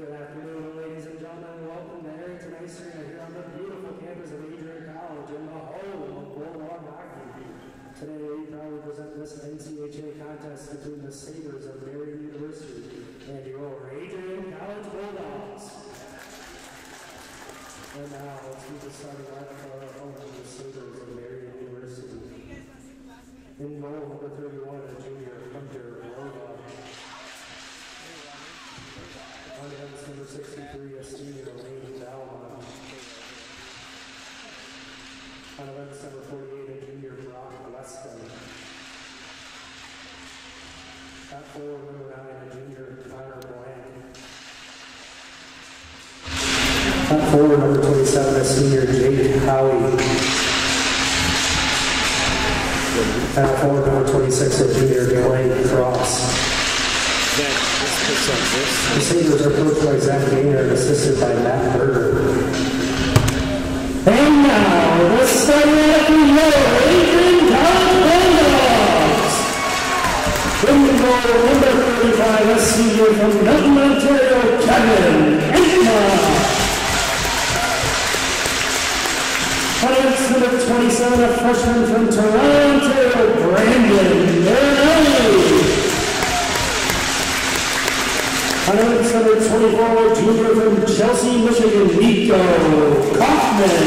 Good afternoon, ladies and gentlemen. Welcome to Arrington Ice Arena here on the beautiful campus of Adrian College in the home of Bulldog hockey. Today, we proudly present this NCAA contest between the Sabres of Marian University and your Adrian College Bulldogs. And now, let's get this started right for our home of the Sabres of Marian University. In goal, number 31, a junior, Hunter Rova. On events number 63, a senior, Lane Dalma. On events number 48, a junior, Brock Weston. At forward, number 9, a junior, Connor Bland. At forward, number 27, a senior, Jake Howie. At forward, number 26, a junior, Clay Cross. The Sabres are coached by Zach Gaynor and assisted by Matt Berger. And now, the starting at your Adrian College Bulldogs. In the goal, number 35, a senior from Milton, Ontario, Kevin Entma. On number 27, a freshman from Toronto, Ontario, Brandon Marinelli. On number 24, junior from Chelsea, Michigan, Nico Kaufman.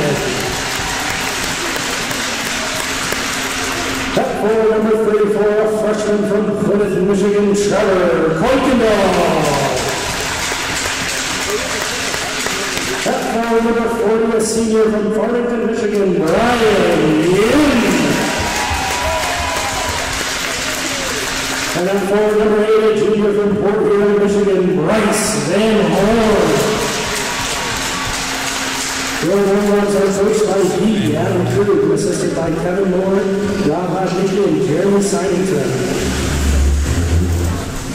At forward, number 34, a freshman from Plymouth, Michigan, Trevor Kuykendall. At forward, number 40, a senior from Arrington, Michigan, Marian. And then forward, number 8, a junior from Port Huron, Michigan, Bryce Van Horn. The other ones are coached by D. Adam Krug, assisted by Kevin Moore, Rob Hodnicki, and Jeremy Sinington.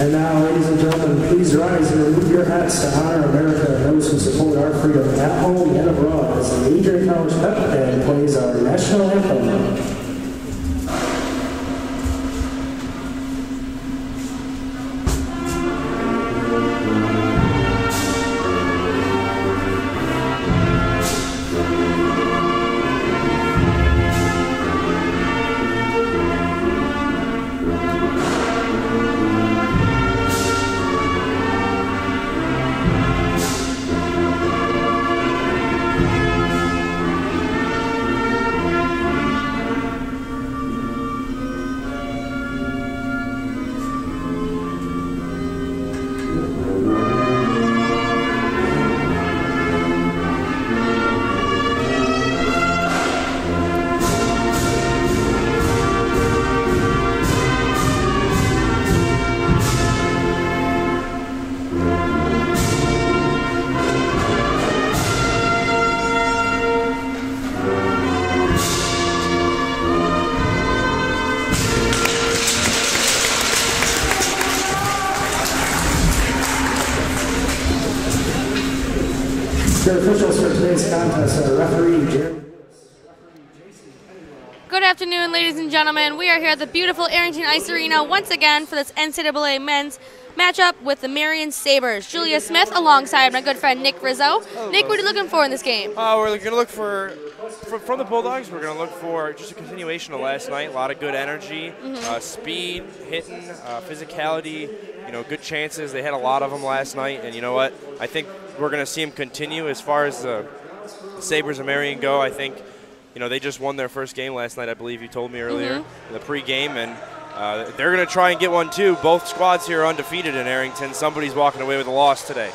And now, ladies and gentlemen, please rise and remove your hats to honor America and those who support our freedom at home and abroad as the Adrian College Pep Band plays our national anthem. Officials for today's contest are referee Jeremy. Good afternoon, ladies and gentlemen. We are here at the beautiful Arrington Ice Arena once again for this NCAA men's matchup with the Marian Sabres. Julia Smith alongside my good friend Nick Rizzo. Nick, what are you looking for in this game? We're going to look for from the Bulldogs, we're going to look for just a continuation of last night. A lot of good energy, speed, hitting, physicality, good chances. They had a lot of them last night, and you know what? I think we're going to see them continue. As far as the Sabres and Marian go, I think, they just won their first game last night, I believe you told me earlier, in the pregame, and they're going to try and get one too. Both squads here are undefeated in Arrington. Somebody's walking away with a loss today.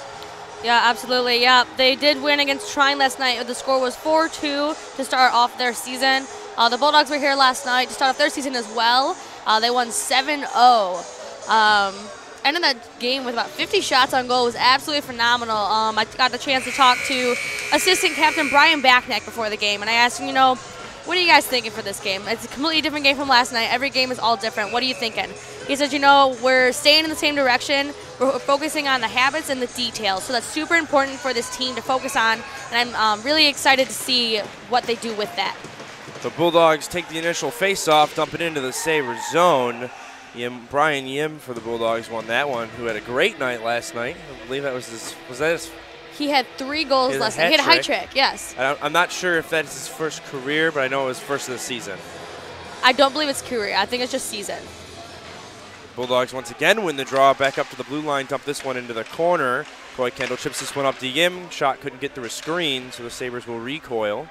Yeah, absolutely. Yeah, they did win against Trine last night. The score was 4-2 to start off their season. The Bulldogs were here last night to start off their season as well. They won 7-0. Ended that game with about 50 shots on goal. It was absolutely phenomenal. I got the chance to talk to assistant captain Brian Backneck before the game, and I asked him, what are you guys thinking for this game? It's a completely different game from last night. Every game is all different. What are you thinking? He said, we're staying in the same direction. We're focusing on the habits and the details. So that's super important for this team to focus on, and I'm really excited to see what they do with that. The Bulldogs take the initial face-off, dump it into the Sabres zone. Brian Yim for the Bulldogs won that one, who had a great night last night. I believe that was his He had 3 goals last night. He had a hat trick, yes. I'm not sure if that's his first career, but I know it was first of the season. I don't believe it's career. I think it's just season. Bulldogs once again win the draw, back up to the blue line, dump this one into the corner. Coy Kendall chips this one up to Yim. Shot couldn't get through a screen, so the Sabres will recoil.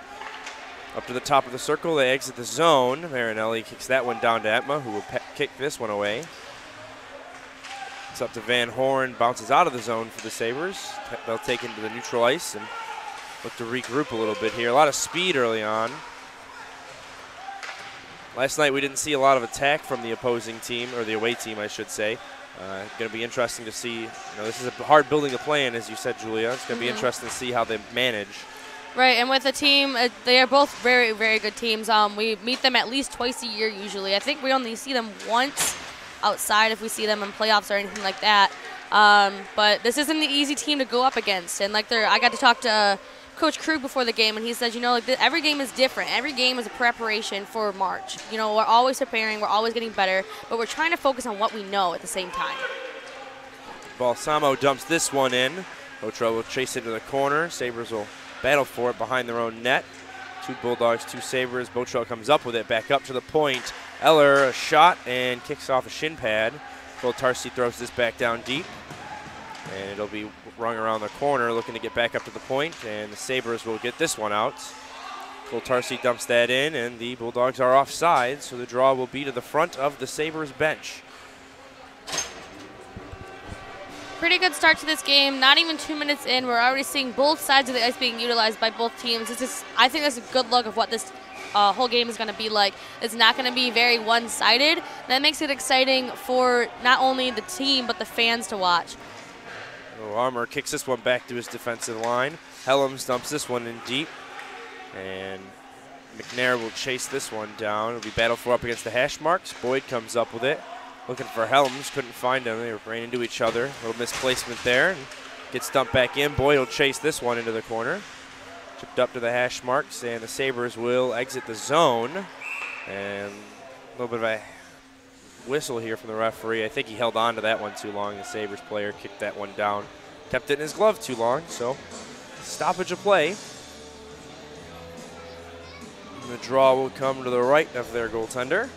Up to the top of the circle, they exit the zone. Marinelli kicks that one down to Etma, who will kick this one away. It's up to Van Horn, bounces out of the zone for the Sabres. They'll take into the neutral ice and look to regroup a little bit here. A lot of speed early on. Last night we didn't see a lot of attack from the opposing team, or the away team, I should say. Going to be interesting to see. This is a hard building to play in, as you said, Julia. It's going to be interesting to see how they manage. Right, and with the team, they are both very, very good teams. We meet them at least twice a year usually. I think we only see them once outside if we see them in playoffs or anything like that. But this isn't an easy team to go up against. And I got to talk to Coach Krug before the game, and he said, every game is different. Every game is a preparation for March. We're always preparing, we're always getting better, but we're trying to focus on what we know at the same time. Balsamo dumps this one in. Otra will chase it to the corner. Sabres will battle for it behind their own net. 2 Bulldogs, 2 Sabres. Botrell comes up with it, back up to the point. Eller, a shot, and kicks off a shin pad. Tarsi throws this back down deep. And it'll be rung around the corner, looking to get back up to the point, and the Sabres will get this one out. Tarsi dumps that in, and the Bulldogs are offside, so the draw will be to the front of the Sabres bench. Pretty good start to this game. Not even 2 minutes in, we're already seeing both sides of the ice being utilized by both teams. I think that's a good look of what this whole game is going to be like. It's not going to be very one-sided. That makes it exciting for not only the team, but the fans to watch. Armour kicks this one back to his defensive line. Helms dumps this one in deep. And McNair will chase this one down. It'll be battle for up against the hash marks. Boyd comes up with it. Looking for Helms, couldn't find him. They ran into each other. A little misplacement there. And gets dumped back in. Boyd will chase this one into the corner. Chipped up to the hash marks, and the Sabres will exit the zone. And a little bit of a whistle here from the referee. I think he held on to that one too long. The Sabres player kicked that one down. Kept it in his glove too long, so stoppage of play. And the draw will come to the right of their goaltender.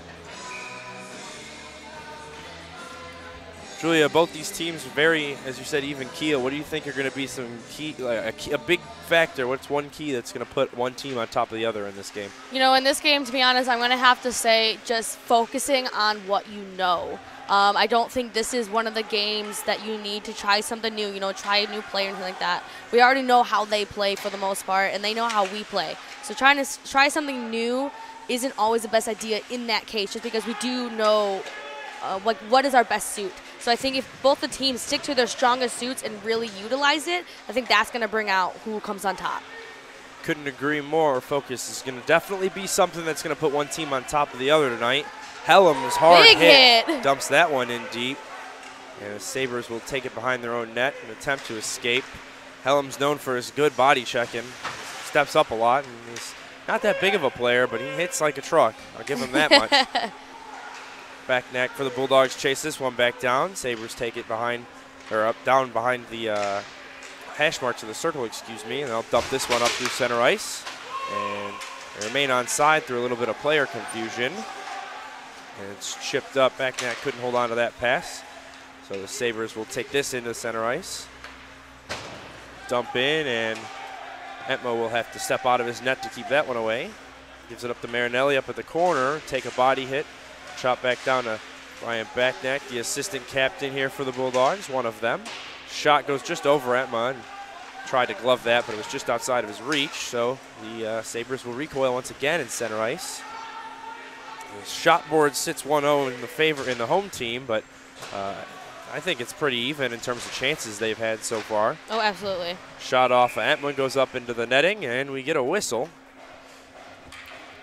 Julia, both these teams very, as you said, even keel. What do you think are going to be some key, a big factor? What's one key that's going to put one team on top of the other in this game? In this game, to be honest, I'm going to have to say just focusing on what you know. I don't think this is one of the games that you need to try something new, try a new player and anything like that. We already know how they play for the most part, and they know how we play. So trying to try something new isn't always the best idea in that case, just because we do know what is our best suit. So I think if both the teams stick to their strongest suits and really utilize it, I think that's going to bring out who comes on top. Couldn't agree more. Focus is going to definitely be something that's going to put one team on top of the other tonight. Helms, hard hit, dumps that one in deep. And the Sabres will take it behind their own net and attempt to escape. Helms known for his good body checking. Steps up a lot, and he's not that big of a player, but he hits like a truck. I'll give him that much. Back neck for the Bulldogs, chase this one back down. Sabres take it behind, or down behind the hash marks of the circle, and they'll dump this one up through center ice. And they remain on side through a little bit of player confusion. And it's chipped up. Back neck couldn't hold on to that pass. So the Sabres will take this into center ice. Dump in, and Etmo will have to step out of his net to keep that one away. Gives it up to Marinelli up at the corner, take a body hit. Chop back down to Ryan Backneck, the assistant captain here for the Bulldogs, one of them. Shot goes just over Etma and tried to glove that, but it was just outside of his reach, so the Sabres will recoil once again in center ice. The shot board sits 1-0 in the home team, but I think it's pretty even in terms of chances they've had so far. Oh, absolutely. Shot off Etma goes up into the netting, and we get a whistle.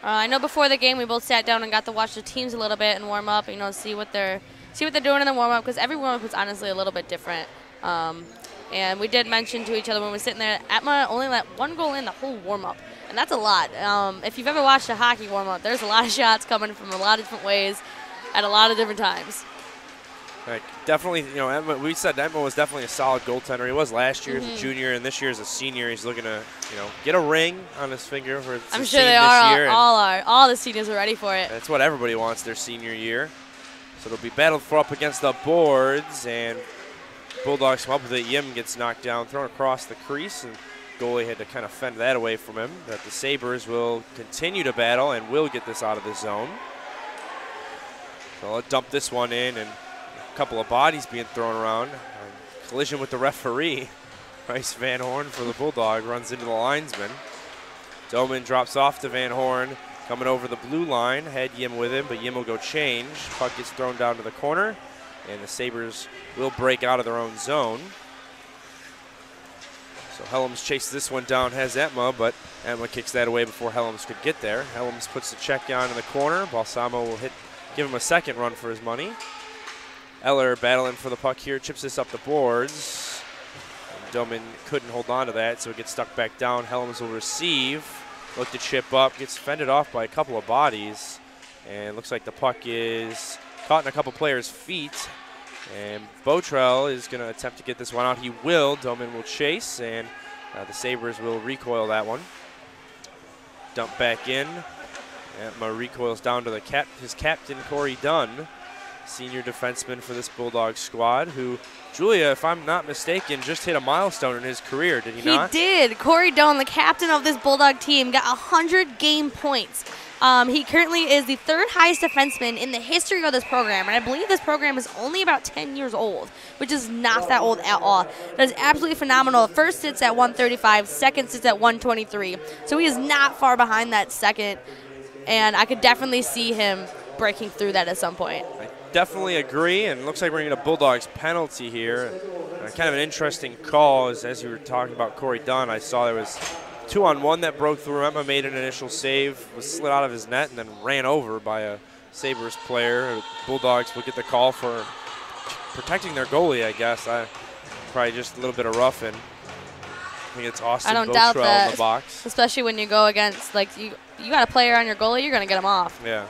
I know before the game we both sat down and got to watch the teams a little bit and warm up, see what they're doing in the warm up, because every warm up is honestly a little bit different. And we did mention to each other when we were sitting there, Etma only let one goal in the whole warm up, and that's a lot. If you've ever watched a hockey warm up, there's a lot of shots coming from a lot of different ways at a lot of different times. Like, definitely, you know, we said Emma was definitely a solid goaltender. He was last year as a junior, and this year as a senior. He's looking to, you know, get a ring on his finger for his I'm sure they are. All the seniors are ready for it. That's what everybody wants their senior year. So they'll be battled for up against the boards, and Bulldogs come up with it. Yim gets knocked down, thrown across the crease, and goalie had to kind of fend that away from him. But the Sabres will continue to battle and will get this out of the zone. So I'll dump this one in, and a couple of bodies being thrown around. Collision with the referee. Bryce Van Horn for the Bulldog runs into the linesman. Doman drops off to Van Horn, coming over the blue line. Had Yim with him, but Yim will go change. Puck gets thrown down to the corner, and the Sabres will break out of their own zone. So Helms chases this one down, has Etma, but Etma kicks that away before Helms could get there. Helms puts the check down in the corner. Balsamo will give him a second run for his money. Eller battling for the puck here, chips this up the boards. Doman couldn't hold on to that, so it gets stuck back down. Helms will receive, look to chip up, gets fended off by a couple of bodies, and looks like the puck is caught in a couple players' feet. And Botrell is going to attempt to get this one out. He will. Doman will chase, and the Sabres will recoil that one. Dump back in. Etma recoils down to his captain, Corey Dunn, senior defenseman for this Bulldog squad, who, Julia, if I'm not mistaken, just hit a milestone in his career, did he not? He did. Corey Dunn, the captain of this Bulldog team, got 100 game points. He currently is the third highest defenseman in the history of this program, and I believe this program is only about 10 years old, which is not that old at all. That is absolutely phenomenal. First sits at 135, second sits at 123, so he is not far behind that second, and I could definitely see him breaking through that at some point. I definitely agree, and it looks like we're going to get a Bulldogs penalty here. Kind of an interesting call, as you were talking about Corey Dunn. I saw there was 2-on-1 that broke through. Emma made an initial save, was slid out of his net, and then ran over by a Sabres player. Bulldogs will get the call for protecting their goalie, I guess. Probably just a little bit of roughing. I think it's Austin Botrell in the box. Especially when you go against, like, you got a player on your goalie, you're going to get him off. Yeah.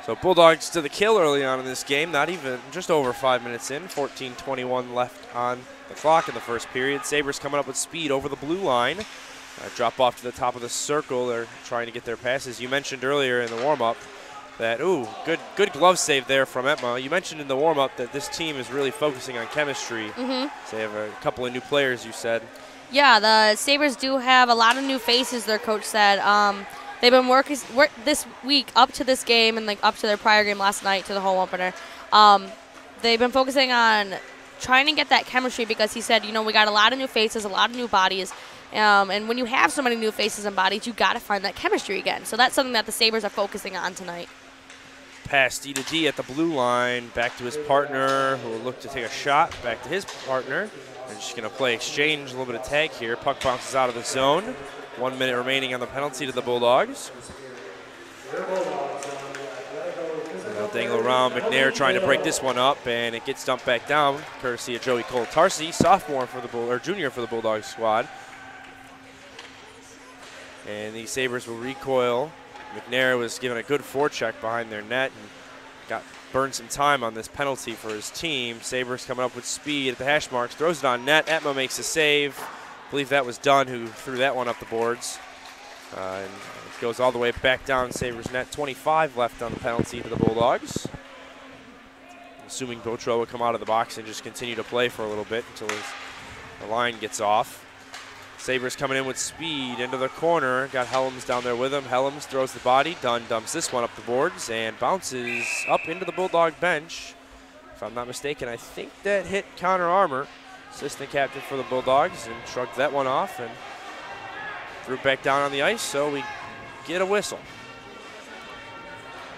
So Bulldogs to the kill early on in this game, not even just over 5 minutes in, 14:21 left on the clock in the first period. Sabres coming up with speed over the blue line. Drop off to the top of the circle. They're trying to get their passes. You mentioned earlier in the warm-up that, good glove save there from Etma. You mentioned in the warm-up that this team is really focusing on chemistry. So they have a couple of new players, you said. Yeah, the Sabres do have a lot of new faces, their coach said. They've been working this week up to this game and like up to their prior game last night to the home opener. They've been focusing on trying to get that chemistry because he said, we got a lot of new faces, a lot of new bodies. And when you have so many new faces and bodies, you got to find that chemistry again. So that's something that the Sabres are focusing on tonight. Pass D to D at the blue line, back to his partner, who will look to take a shot, back to his partner. They're just going to play exchange, a little bit of tag here. Puck bounces out of the zone. 1 minute remaining on the penalty to the Bulldogs. They'll dangle around. McNair trying to break this one up, and it gets dumped back down, courtesy of Joey Cole-Tarsi, sophomore for the junior for the Bulldogs squad. And the Sabres will recoil. McNair was given a good forecheck behind their net and burned some time on this penalty for his team. Sabres coming up with speed at the hash marks, throws it on net. Etma makes a save. I believe that was Dunn who threw that one up the boards. And it goes all the way back down Sabres net. 25 left on the penalty to the Bulldogs. Assuming Botrell will come out of the box and just continue to play for a little bit until the line gets off. Sabres coming in with speed into the corner. Got Helms down there with him. Helms throws the body. Dunn dumps this one up the boards and bounces up into the Bulldog bench. If I'm not mistaken, I think that hit Connor Armour, assistant captain for the Bulldogs, and shrugged that one off and threw it back down on the ice, so we get a whistle.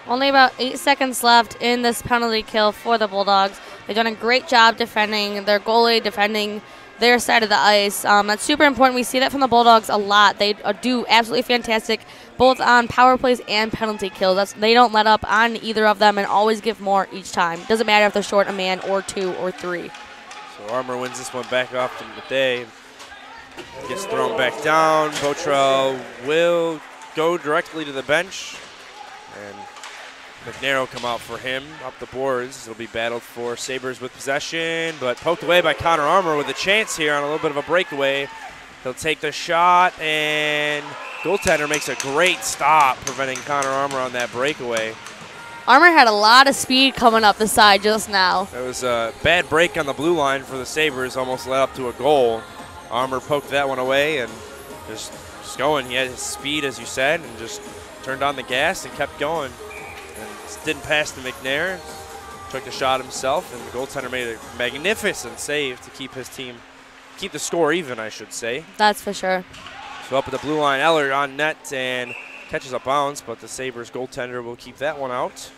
Only about 8 seconds left in this penalty kill for the Bulldogs. They've done a great job defending their goalie, defending their side of the ice. That's super important. We see that from the Bulldogs a lot. They do absolutely fantastic both on power plays and penalty kills. They don't let up on either of them and always give more each time. Doesn't matter if they're short a man or 2 or 3. So Armour wins this one back off to Matei. Gets thrown back down. Botrell will go directly to the bench. And McNair will come out for him up the boards. It'll be battled for Sabres with possession, but poked away by Connor Armour with a chance here on a little bit of a breakaway. He'll take the shot, and goaltender makes a great stop, preventing Connor Armour on that breakaway. Armour had a lot of speed coming up the side just now. That was a bad break on the blue line for the Sabres, almost led up to a goal. Armour poked that one away and just going. He had his speed, as you said, and just turned on the gas and kept going. And didn't pass to McNair, took the shot himself, and the goaltender made a magnificent save to keep his team, keep the score even, I should say. That's for sure. So up at the blue line, Eller on net and catches a bounce, but the Sabres goaltender will keep that one out.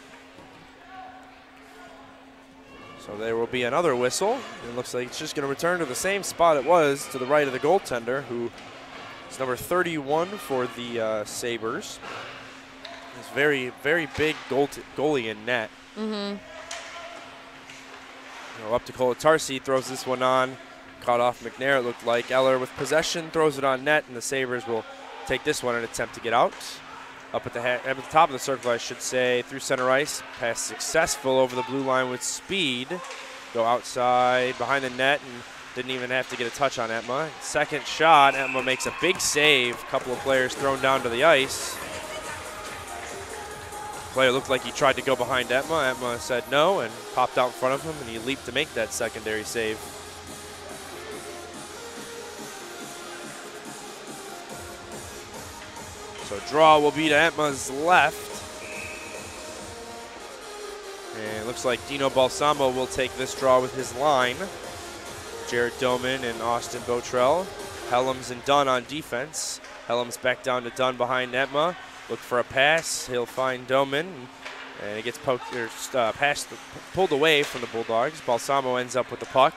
So there will be another whistle. It looks like it's just going to return to the same spot it was, to the right of the goaltender, who is number 31 for the Sabres. He's very, very big goalie in net. Up to Kolatarsi, throws this one on. Caught off McNair, it looked like. Eller with possession, throws it on net, and the Sabres will take this one and attempt to get out. Up at the top of the circle, I should say, through center ice. Pass successful over the blue line with speed. Go outside, behind the net, and didn't even have to get a touch on Etma. Second shot, Etma makes a big save. A couple of players thrown down to the ice. Player looked like he tried to go behind Etma. Etma said no and popped out in front of him, and he leaped to make that secondary save. So draw will be to Etma's left. And it looks like Dino Balsamo will take this draw with his line. Jared Doman and Austin Botrell. Helms and Dunn on defense. Helms back down to Dunn behind Etma. Look for a pass. He'll find Doman. And it gets poked, or pulled away from the Bulldogs. Balsamo ends up with the puck.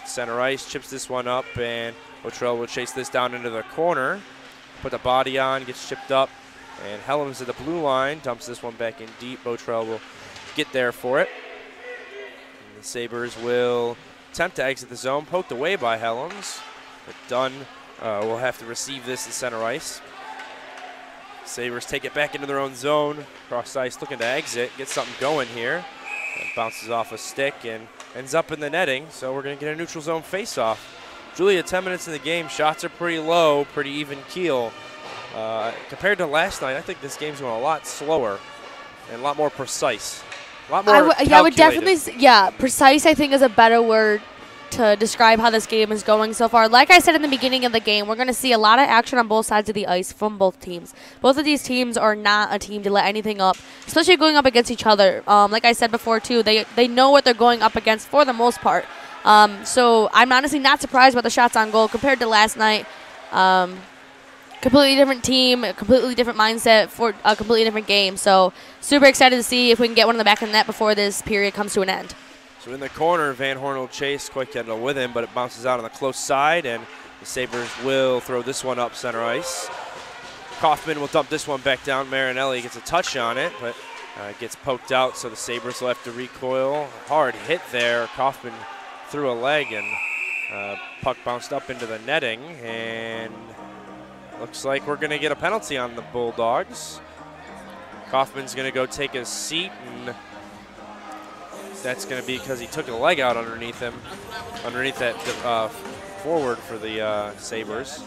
Center ice, chips this one up, and Botrell will chase this down into the corner. Put the body on, gets chipped up, and Helms at the blue line, dumps this one back in deep. Botrell will get there for it. And the Sabres will attempt to exit the zone, poked away by Helms, but Dunn will have to receive this in center ice. Sabres take it back into their own zone, cross ice looking to exit, get something going here. And bounces off a stick and ends up in the netting, so we're going to get a neutral zone face-off. Julia, 10 minutes in the game, shots are pretty low, pretty even keel. Compared to last night, I think this game's going a lot slower and a lot more precise. A lot more calculated. I would definitely say, precise I think is a better word to describe how this game is going so far. Like I said in the beginning of the game, we're going to see a lot of action on both sides of the ice from both teams. Both of these teams are not a team to let anything up, especially going up against each other. Like I said before, too, they know what they're going up against for the most part. So I'm honestly not surprised by the shots on goal compared to last night. Completely different team, a completely different mindset for a completely different game. So super excited to see if we can get one in the back of the net before this period comes to an end. So in the corner, Van Horn will chase Koikendall with him, but it bounces out on the close side, and the Sabres will throw this one up center ice. Kaufman will dump this one back down. Marinelli gets a touch on it, but gets poked out, so the Sabres will have to recoil. Hard hit there. Kaufman threw a leg, and puck bounced up into the netting, and looks like we're going to get a penalty on the Bulldogs. Kaufman's going to go take his seat, and that's going to be because he took a leg out underneath him, underneath that forward for the Sabres.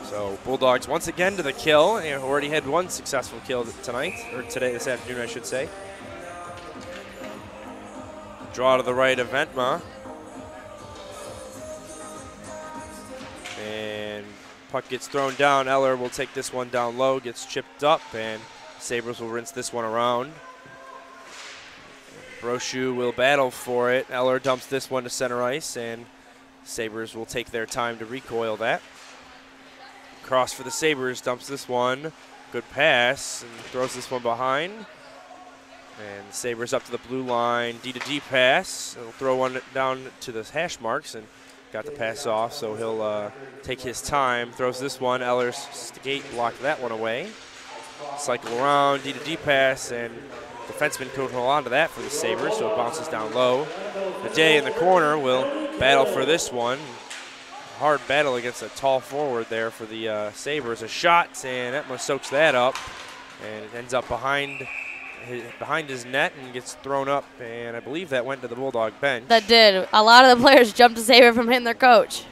So Bulldogs once again to the kill. They already had one successful kill tonight, or today, this afternoon, I should say. Draw to the right of Ventma. And puck gets thrown down. Eller will take this one down low, gets chipped up, and Sabres will rinse this one around. Brochu will battle for it. Eller dumps this one to center ice, and Sabres will take their time to recoil that. Cross for the Sabres, dumps this one. Good pass, and throws this one behind. And the Sabres up to the blue line, D to D pass. He'll throw one down to the hash marks, and got the pass off, so he'll take his time. Throws this one, Eller's skate blocked that one away. Cycle around, D to D pass, and defenseman could hold on to that for the Sabres, so it bounces down low. Day in the corner will battle for this one. Hard battle against a tall forward there for the Sabres. A shot, and Etma soaks that up, and it ends up behind behind his net and gets thrown up, and I believe that went to the Bulldog bench. That did. A lot of the players jumped to save it from hitting their coach.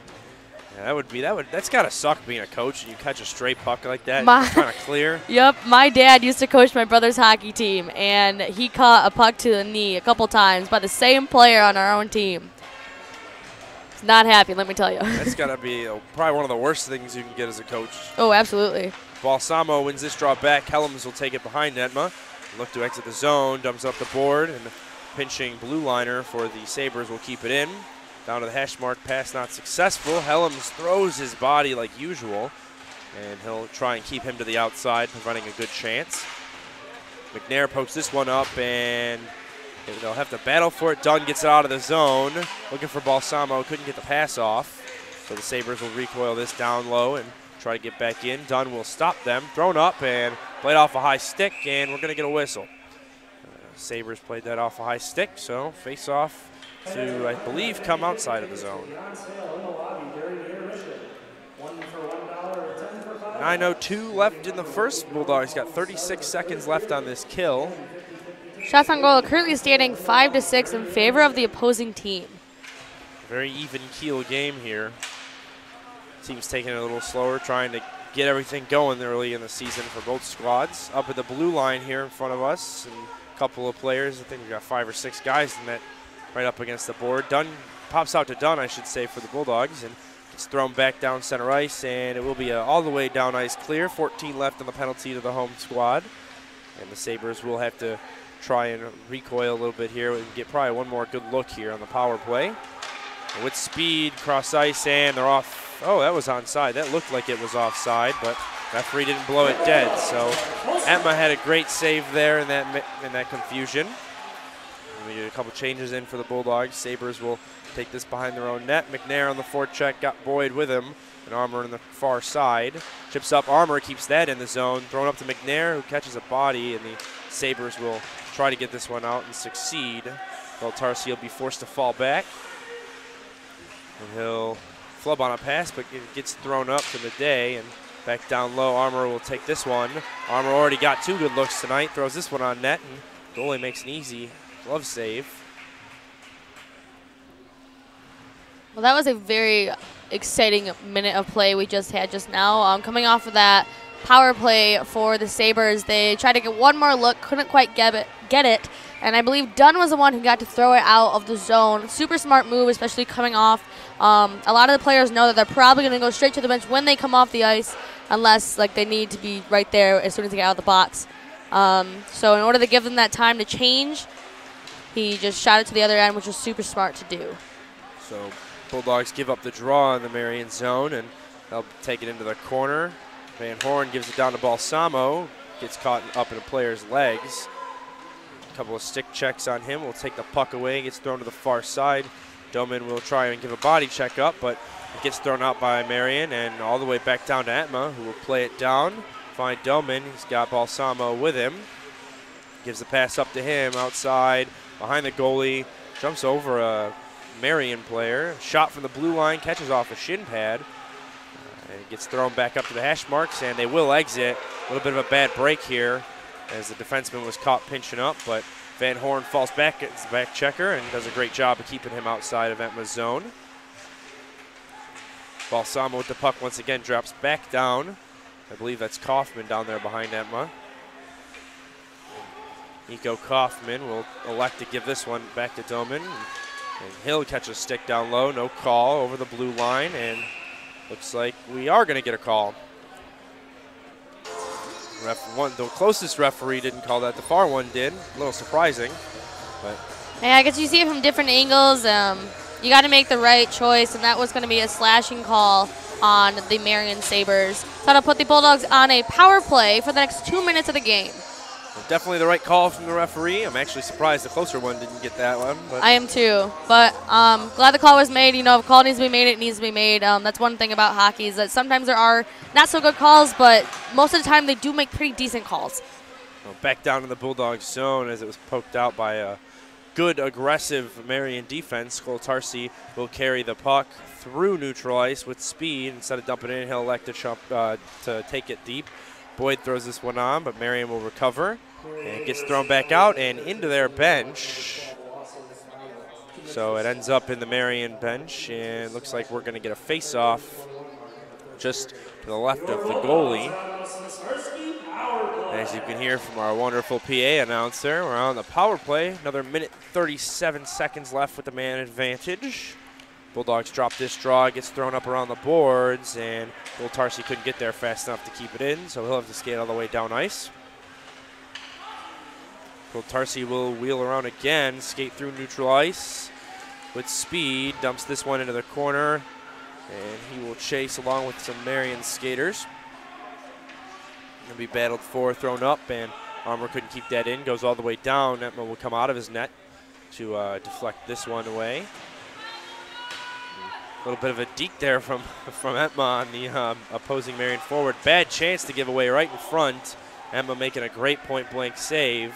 Yeah, that's gotta suck being a coach and you catch a straight puck like that. Kind of clear. Yep, my dad used to coach my brother's hockey team, and he caught a puck to the knee a couple times by the same player on our own team. He's not happy, let me tell you. That's gotta be probably one of the worst things you can get as a coach. Oh, absolutely. Balsamo wins this draw back. Helms will take it behind Etma. Look to exit the zone, dumps up the board, and pinching blue liner for the Sabres will keep it in. Down to the hash mark, pass not successful. Helms throws his body like usual, and he'll try and keep him to the outside, providing a good chance. McNair pokes this one up, and they'll have to battle for it. Dunn gets it out of the zone, looking for Balsamo, couldn't get the pass off. So the Sabres will recoil this down low and try to get back in. Dunn will stop them, thrown up, and played off a high stick, and we're gonna get a whistle. Sabres played that off a high stick, so face off to, I believe, come outside of the zone. 9:02 left in the first. Bulldogs got 36 seconds left on this kill. Shots on goal currently standing 5-6 in favor of the opposing team. Very even keel game here. Team's taking it a little slower, trying to get everything going early in the season for both squads. Up at the blue line here in front of us, and a couple of players. I think we've got 5 or 6 guys in that right up against the board. Dunn pops out to Dunn, I should say, for the Bulldogs, and it's thrown back down center ice, and it will be all the way down ice clear. 14 left on the penalty to the home squad, and the Sabres will have to try and recoil a little bit here and get probably one more good look here on the power play. And with speed, cross ice, and they're off. Oh, that was onside. That looked like it was offside, but referee didn't blow it dead. So Etma had a great save there in that confusion. We did a couple changes in for the Bulldogs. Sabres will take this behind their own net. McNair on the forecheck, got Boyd with him. And Armour on the far side. Chips up, Armour keeps that in the zone. Thrown up to McNair, who catches a body, and the Sabres will try to get this one out and succeed. Well, Tarsi will be forced to fall back. And he'll flub on a pass, but it gets thrown up for the day. And back down low, Armour will take this one. Armour already got 2 good looks tonight. Throws this one on net, and goalie makes an easy glove save. Well, that was a very exciting minute of play we just had just now. Coming off of that power play for the Sabres, they tried to get one more look, couldn't quite get it, and I believe Dunn was the one who got to throw it out of the zone. Super smart move, especially coming off. A lot of the players know that they're probably going to go straight to the bench when they come off the ice, unless they need to be right there as soon as they get out of the box. So in order to give them that time to change, he just shot it to the other end, which was super smart to do. So Bulldogs give up the draw in the Marian zone, and they'll take it into the corner. Van Horn gives it down to Balsamo, gets caught up in a player's legs. A couple of stick checks on him. Will take the puck away, gets thrown to the far side. Doman will try and give a body check up, but it gets thrown out by Marian and all the way back down to Etma, who will play it down. Find Doman, he's got Balsamo with him. Gives the pass up to him outside, behind the goalie, jumps over a Marian player. Shot from the blue line, catches off a shin pad. And gets thrown back up to the hash marks, and they will exit. A little bit of a bad break here as the defenseman was caught pinching up, but Van Horn falls back at his back checker and does a great job of keeping him outside of Etma's zone. Balsamo with the puck once again drops back down. I believe that's Kaufman down there behind Etma. Nico Kaufman will elect to give this one back to Doman. And he'll catch a stick down low, no call over the blue line, and looks like we are going to get a call. The closest referee didn't call that. The far one did. A little surprising. But yeah, I guess you see it from different angles. You got to make the right choice, and that was going to be a slashing call on the Marian Sabres. That'll put the Bulldogs on a power play for the next 2 minutes of the game. Definitely the right call from the referee. I'm actually surprised the closer one didn't get that one. But I am too, but glad the call was made. You know, if a call needs to be made, it needs to be made. That's one thing about hockey is that sometimes there are not so good calls, but most of the time they do make pretty decent calls. Well, back down in the Bulldogs zone as it was poked out by a good, aggressive Marian defense. Tarsi will carry the puck through neutral ice with speed. Instead of dumping it in, he'll elect to take it deep. Boyd throws this one on, but Marian will recover. And it gets thrown back out and into their bench. So it ends up in the Marian bench, and it looks like we're going to get a face-off just to the left of the goalie. As you can hear from our wonderful PA announcer, we're on the power play. Another minute 37 seconds left with the man advantage. Bulldogs drop this draw, it gets thrown up around the boards, and Will Tarsi couldn't get there fast enough to keep it in, so he'll have to skate all the way down ice. Will Tarsi will wheel around again, skate through neutral ice with speed, dumps this one into the corner, and he will chase along with some Marian skaters. It'll be battled for, thrown up, and Armour couldn't keep that in, goes all the way down. Etma will come out of his net to deflect this one away. A little bit of a deke there from Etma on the opposing Marian forward. Bad chance to give away right in front. Etma making a great point-blank save.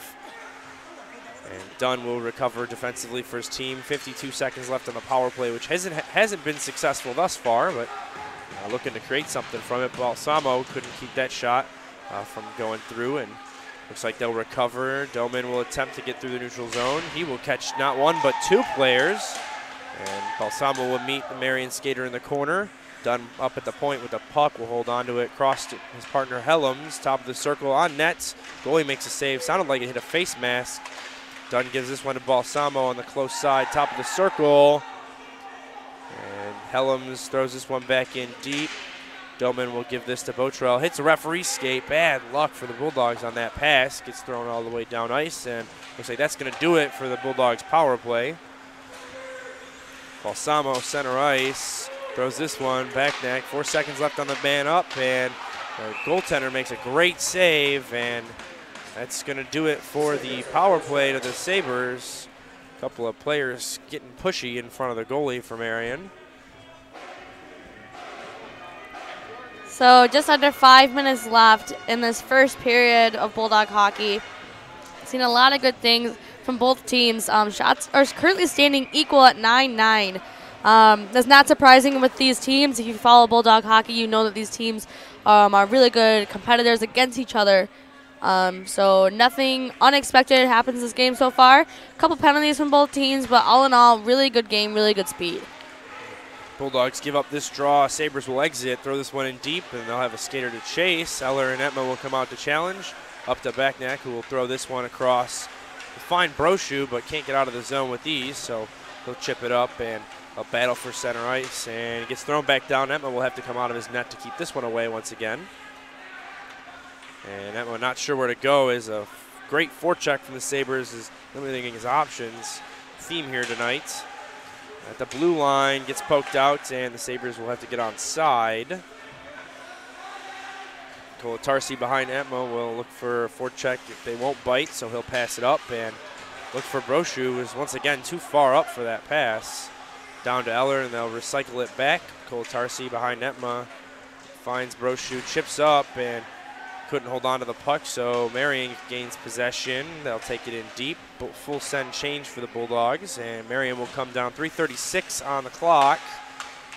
And Dunn will recover defensively for his team. 52 seconds left on the power play, which hasn't been successful thus far, but looking to create something from it. Balsamo couldn't keep that shot from going through, and looks like they'll recover. Doman will attempt to get through the neutral zone. He will catch not one but two players. And Balsamo will meet the Marian skater in the corner. Dunn up at the point with the puck, will hold on to it, cross to his partner Helms, top of the circle on net. Goalie makes a save, sounded like it hit a face mask. Dunn gives this one to Balsamo on the close side, top of the circle. And Helms throws this one back in deep. Doman will give this to Botrell. Hits a referee's skate. Bad luck for the Bulldogs on that pass. Gets thrown all the way down ice, and looks like that's going to do it for the Bulldogs power play. Balsamo center ice. Throws this one back net. 4 seconds left on the man up, and the goaltender makes a great save, and that's going to do it for the power play to the Sabres. A couple of players getting pushy in front of the goalie for Marian. So just under 5 minutes left in this first period of Bulldog hockey. Seen a lot of good things from both teams. Shots are currently standing equal at 9-9. That's not surprising with these teams. If you follow Bulldog hockey, you know that these teams are really good competitors against each other. So nothing unexpected happens this game so far. A couple penalties from both teams, but all in all, really good game, really good speed. Bulldogs give up this draw. Sabres will exit, throw this one in deep, and they'll have a skater to chase. Eller and Etma will come out to challenge. Up to Backneck, who will throw this one across. Find Brochu, but can't get out of the zone with ease, so he'll chip it up, and a battle for center ice, and it gets thrown back down. Etma will have to come out of his net to keep this one away once again. And Etma not sure where to go is a great forecheck from the Sabres, is limiting his options. Theme here tonight. At the blue line, gets poked out, and the Sabres will have to get on side. Tarsi behind Etma will look for a forecheck if they won't bite, so he'll pass it up and look for Brochu, who is once again too far up for that pass. Down to Eller, and they'll recycle it back. Tarsi behind Etma finds Brochu, chips up, and couldn't hold on to the puck, so Marian gains possession. They'll take it in deep. Full send change for the Bulldogs, and Marian will come down. 3:36 on the clock,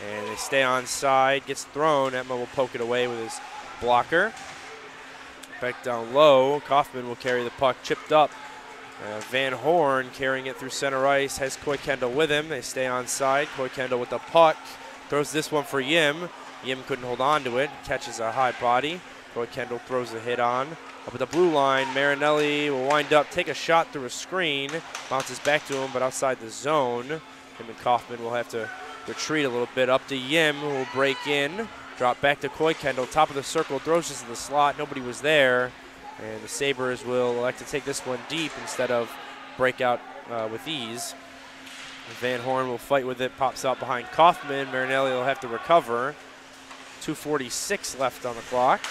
and they stay on side. Gets thrown. Etma will poke it away with his blocker. Back down low. Kaufman will carry the puck, chipped up. Van Horn carrying it through center ice, has Coy Kendall with him. They stay on side. Coy Kendall with the puck. Throws this one for Yim. Yim couldn't hold on to it. Catches a high body. Coy Kendall throws the hit on. Up at the blue line, Marinelli will wind up, take a shot through a screen. Bounces back to him, but outside the zone. Him and Kaufman will have to retreat a little bit. Up to Yim, who will break in. Drop back to Coy Kendall, top of the circle, throws this in the slot. Nobody was there. And the Sabres will elect to take this one deep instead of break out with ease. Van Horn will fight with it, pops out behind Kaufman. Marinelli will have to recover. 2:46 left on the clock.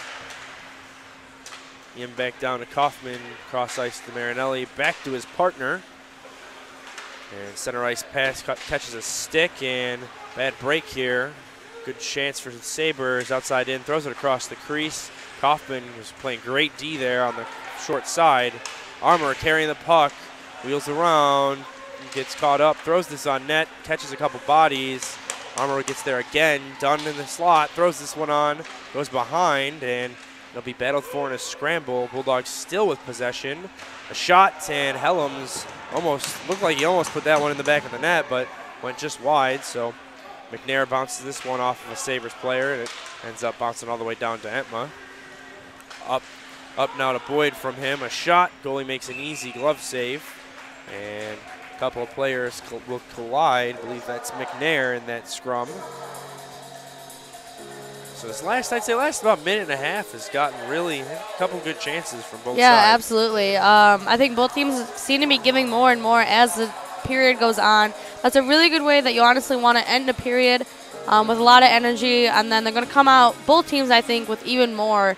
Yim back down to Kaufman, cross ice to Marinelli, back to his partner. And center ice pass catches a stick, and bad break here. Good chance for the Sabres, outside in, throws it across the crease. Kaufman was playing great D there on the short side. Armour carrying the puck, wheels around, gets caught up, throws this on net, catches a couple bodies. Armour gets there again, Dunn in the slot, throws this one on, goes behind, and It'll be battled for in a scramble. Bulldogs still with possession. A shot, and Helms looked like he almost put that one in the back of the net, but went just wide. So McNair bounces this one off of a Sabres player, and it ends up bouncing all the way down to Entma. Up now to Boyd from him. A shot. Goalie makes an easy glove save, and a couple of players will collide. I believe that's McNair in that scrum. So this last about minute and a half has gotten really a couple good chances from both sides. Yeah, absolutely. I think both teams seem to be giving more and more as the period goes on. That's a really good way that you honestly want to end a period with a lot of energy, and then they're going to come out, both teams, I think, with even more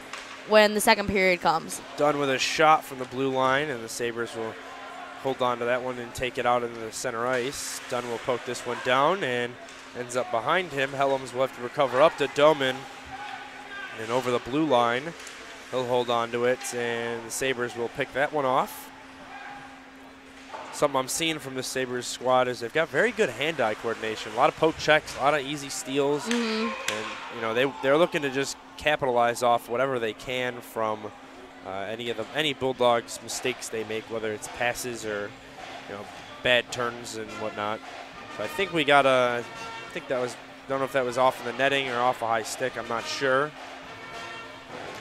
when the second period comes. Done with a shot from the blue line, and the Sabres will hold on to that one and take it out into the center ice. Dunn will poke this one down and ends up behind him. Helms will have to recover up to Doman and over the blue line. He'll hold on to it, and the Sabres will pick that one off. Something I'm seeing from the Sabres squad is they've got very good hand-eye coordination. A lot of poke checks, a lot of easy steals, and you know they're looking to just capitalize off whatever they can from any Bulldogs mistakes they make, whether it's passes or bad turns and whatnot. So I think we got a. I think that was. Don't know if that was off in the netting or off a high stick. I'm not sure.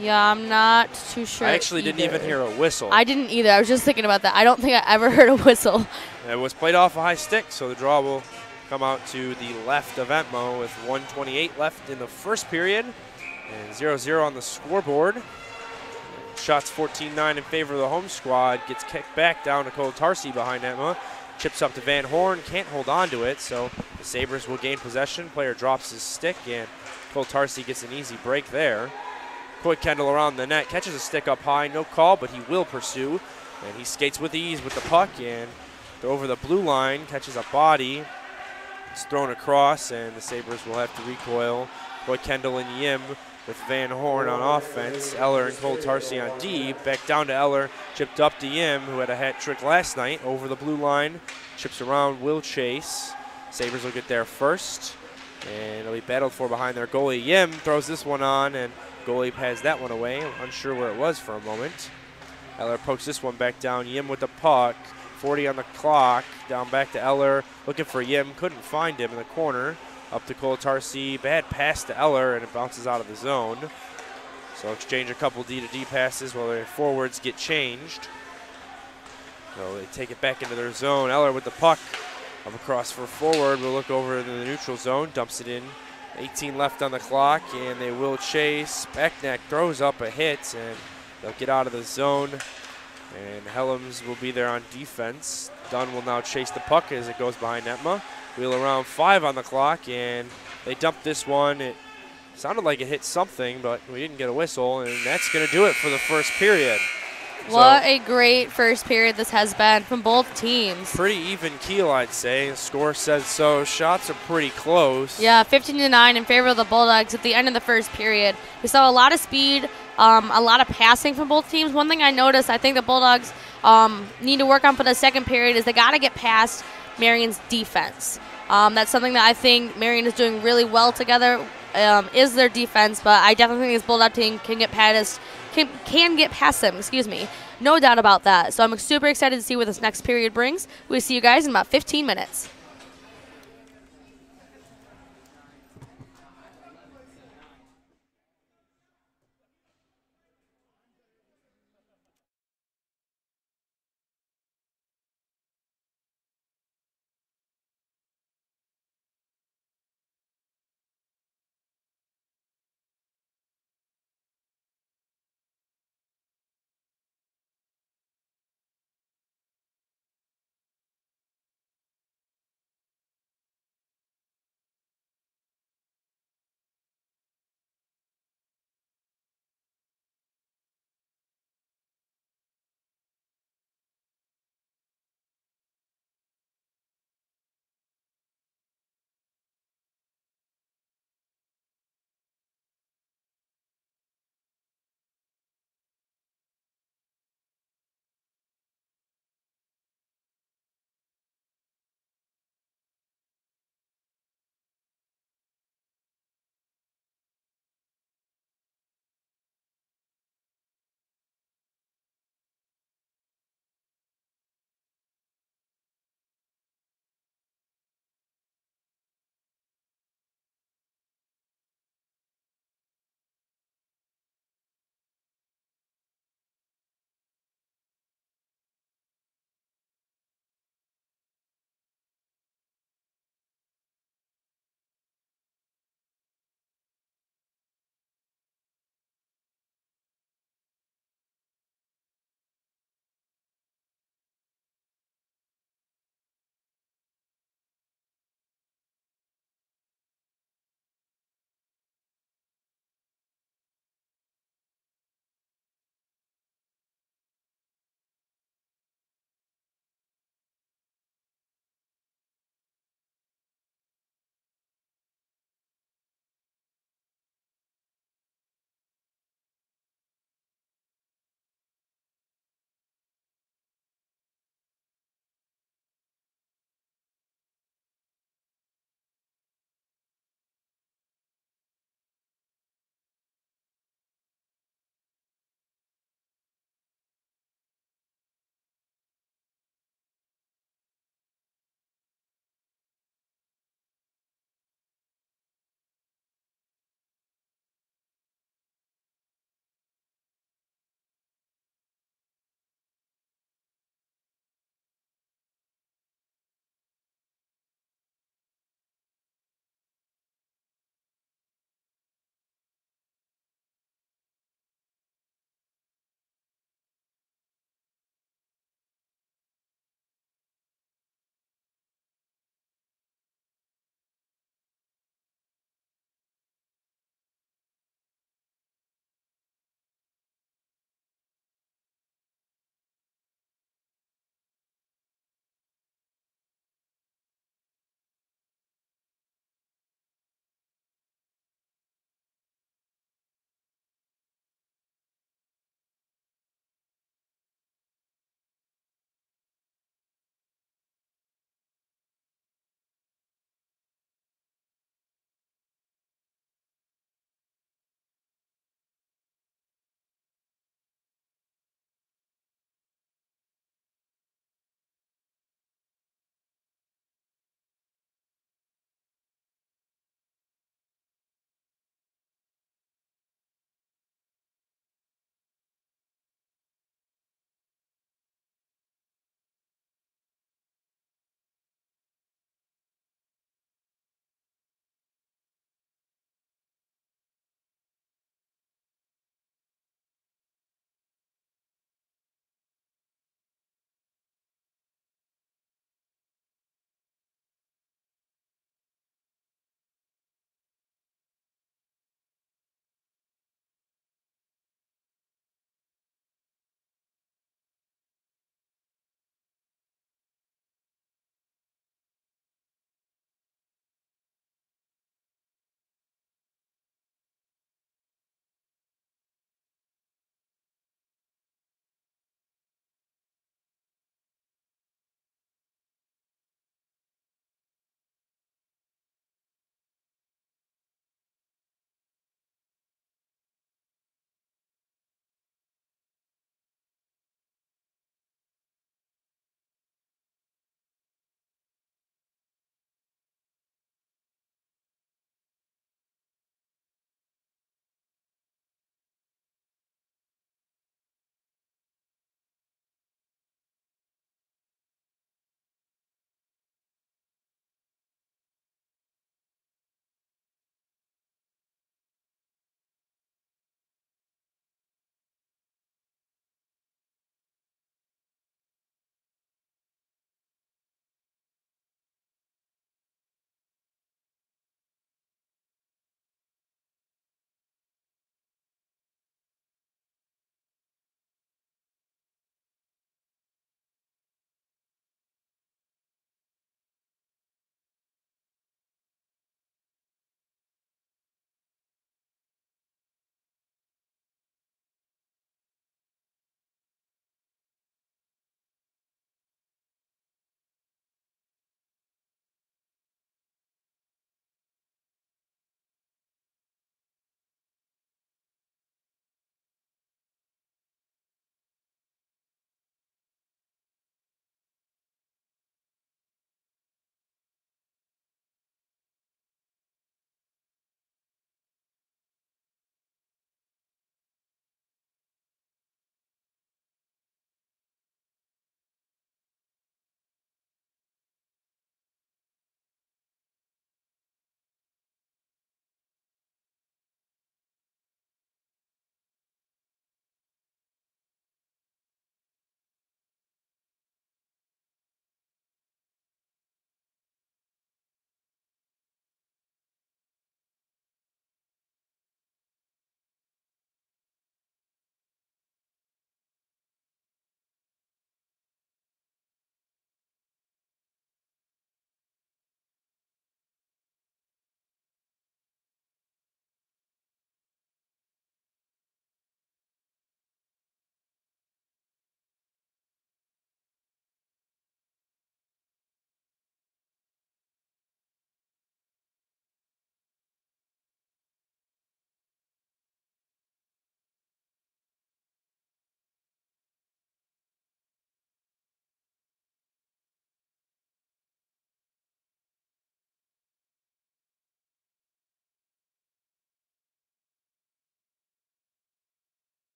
Yeah, I'm not too sure. I actually didn't even hear a whistle. I didn't either. I was just thinking about that. I don't think I ever heard a whistle. It was played off a high stick, so the draw will come out to the left of Entmo with 1:28 left in the first period and 0-0 on the scoreboard. Shots 14-9 in favor of the home squad. Gets kicked back down to Cole Tarsi behind Entma. Chips up to Van Horn. Can't hold on to it, so the Sabres will gain possession. Player drops his stick, and Cole Tarsi gets an easy break there. Coy Kendall around the net, catches a stick up high, no call, but he will pursue. And he skates with ease with the puck, and over the blue line, catches a body. It's thrown across, and the Sabres will have to recoil. Coy Kendall and Yim with Van Horn on offense. Eller and Cole Tarsi on D. Back down to Eller, chipped up to Yim, who had a hat trick last night. Over the blue line, chips around, will chase. Sabres will get there first, and it'll be battled for behind their goalie. Yim throws this one on, and goalie has that one away. Unsure where it was for a moment. Eller pokes this one back down. Yim with the puck. 40 on the clock. Down back to Eller. Looking for Yim. Couldn't find him in the corner. Up to Cole Tarsi. Bad pass to Eller, and it bounces out of the zone. So exchange a couple D-to-D passes while their forwards get changed. So they take it back into their zone. Eller with the puck. Up across for forward. We'll look over into the neutral zone. Dumps it in. 18 left on the clock, and they will chase. Beckneck throws up a hit, and they'll get out of the zone. And Helms will be there on defense. Dunn will now chase the puck as it goes behind Entma. Wheel around 5 on the clock, and they dumped this one. It sounded like it hit something, but we didn't get a whistle, and that's going to do it for the first period. What a great first period this has been from both teams. Pretty even keel, I'd say. The score says so. Shots are pretty close. Yeah, 15-9 in favor of the Bulldogs at the end of the first period. We saw a lot of speed, a lot of passing from both teams. One thing I noticed, I think the Bulldogs need to work on for the second period is they got to get past Marian's defense. That's something that I think Marian is doing really well together, is their defense, but I definitely think this Bulldog team can get past them, excuse me. No doubt about that. So I'm super excited to see what this next period brings. We'll see you guys in about 15 minutes.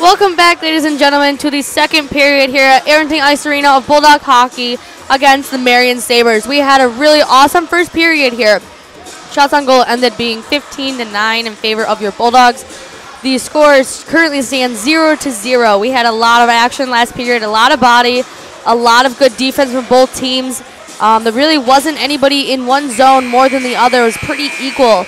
Welcome back, ladies and gentlemen, to the second period here at Arrington Ice Arena of Bulldog Hockey against the Marian Sabres. We had a really awesome first period here. Shots on goal ended being 15-9 in favor of your Bulldogs. The scores currently stand 0-0. We had a lot of action last period, a lot of body, a lot of good defense from both teams. There really wasn't anybody in one zone more than the other. It was pretty equal.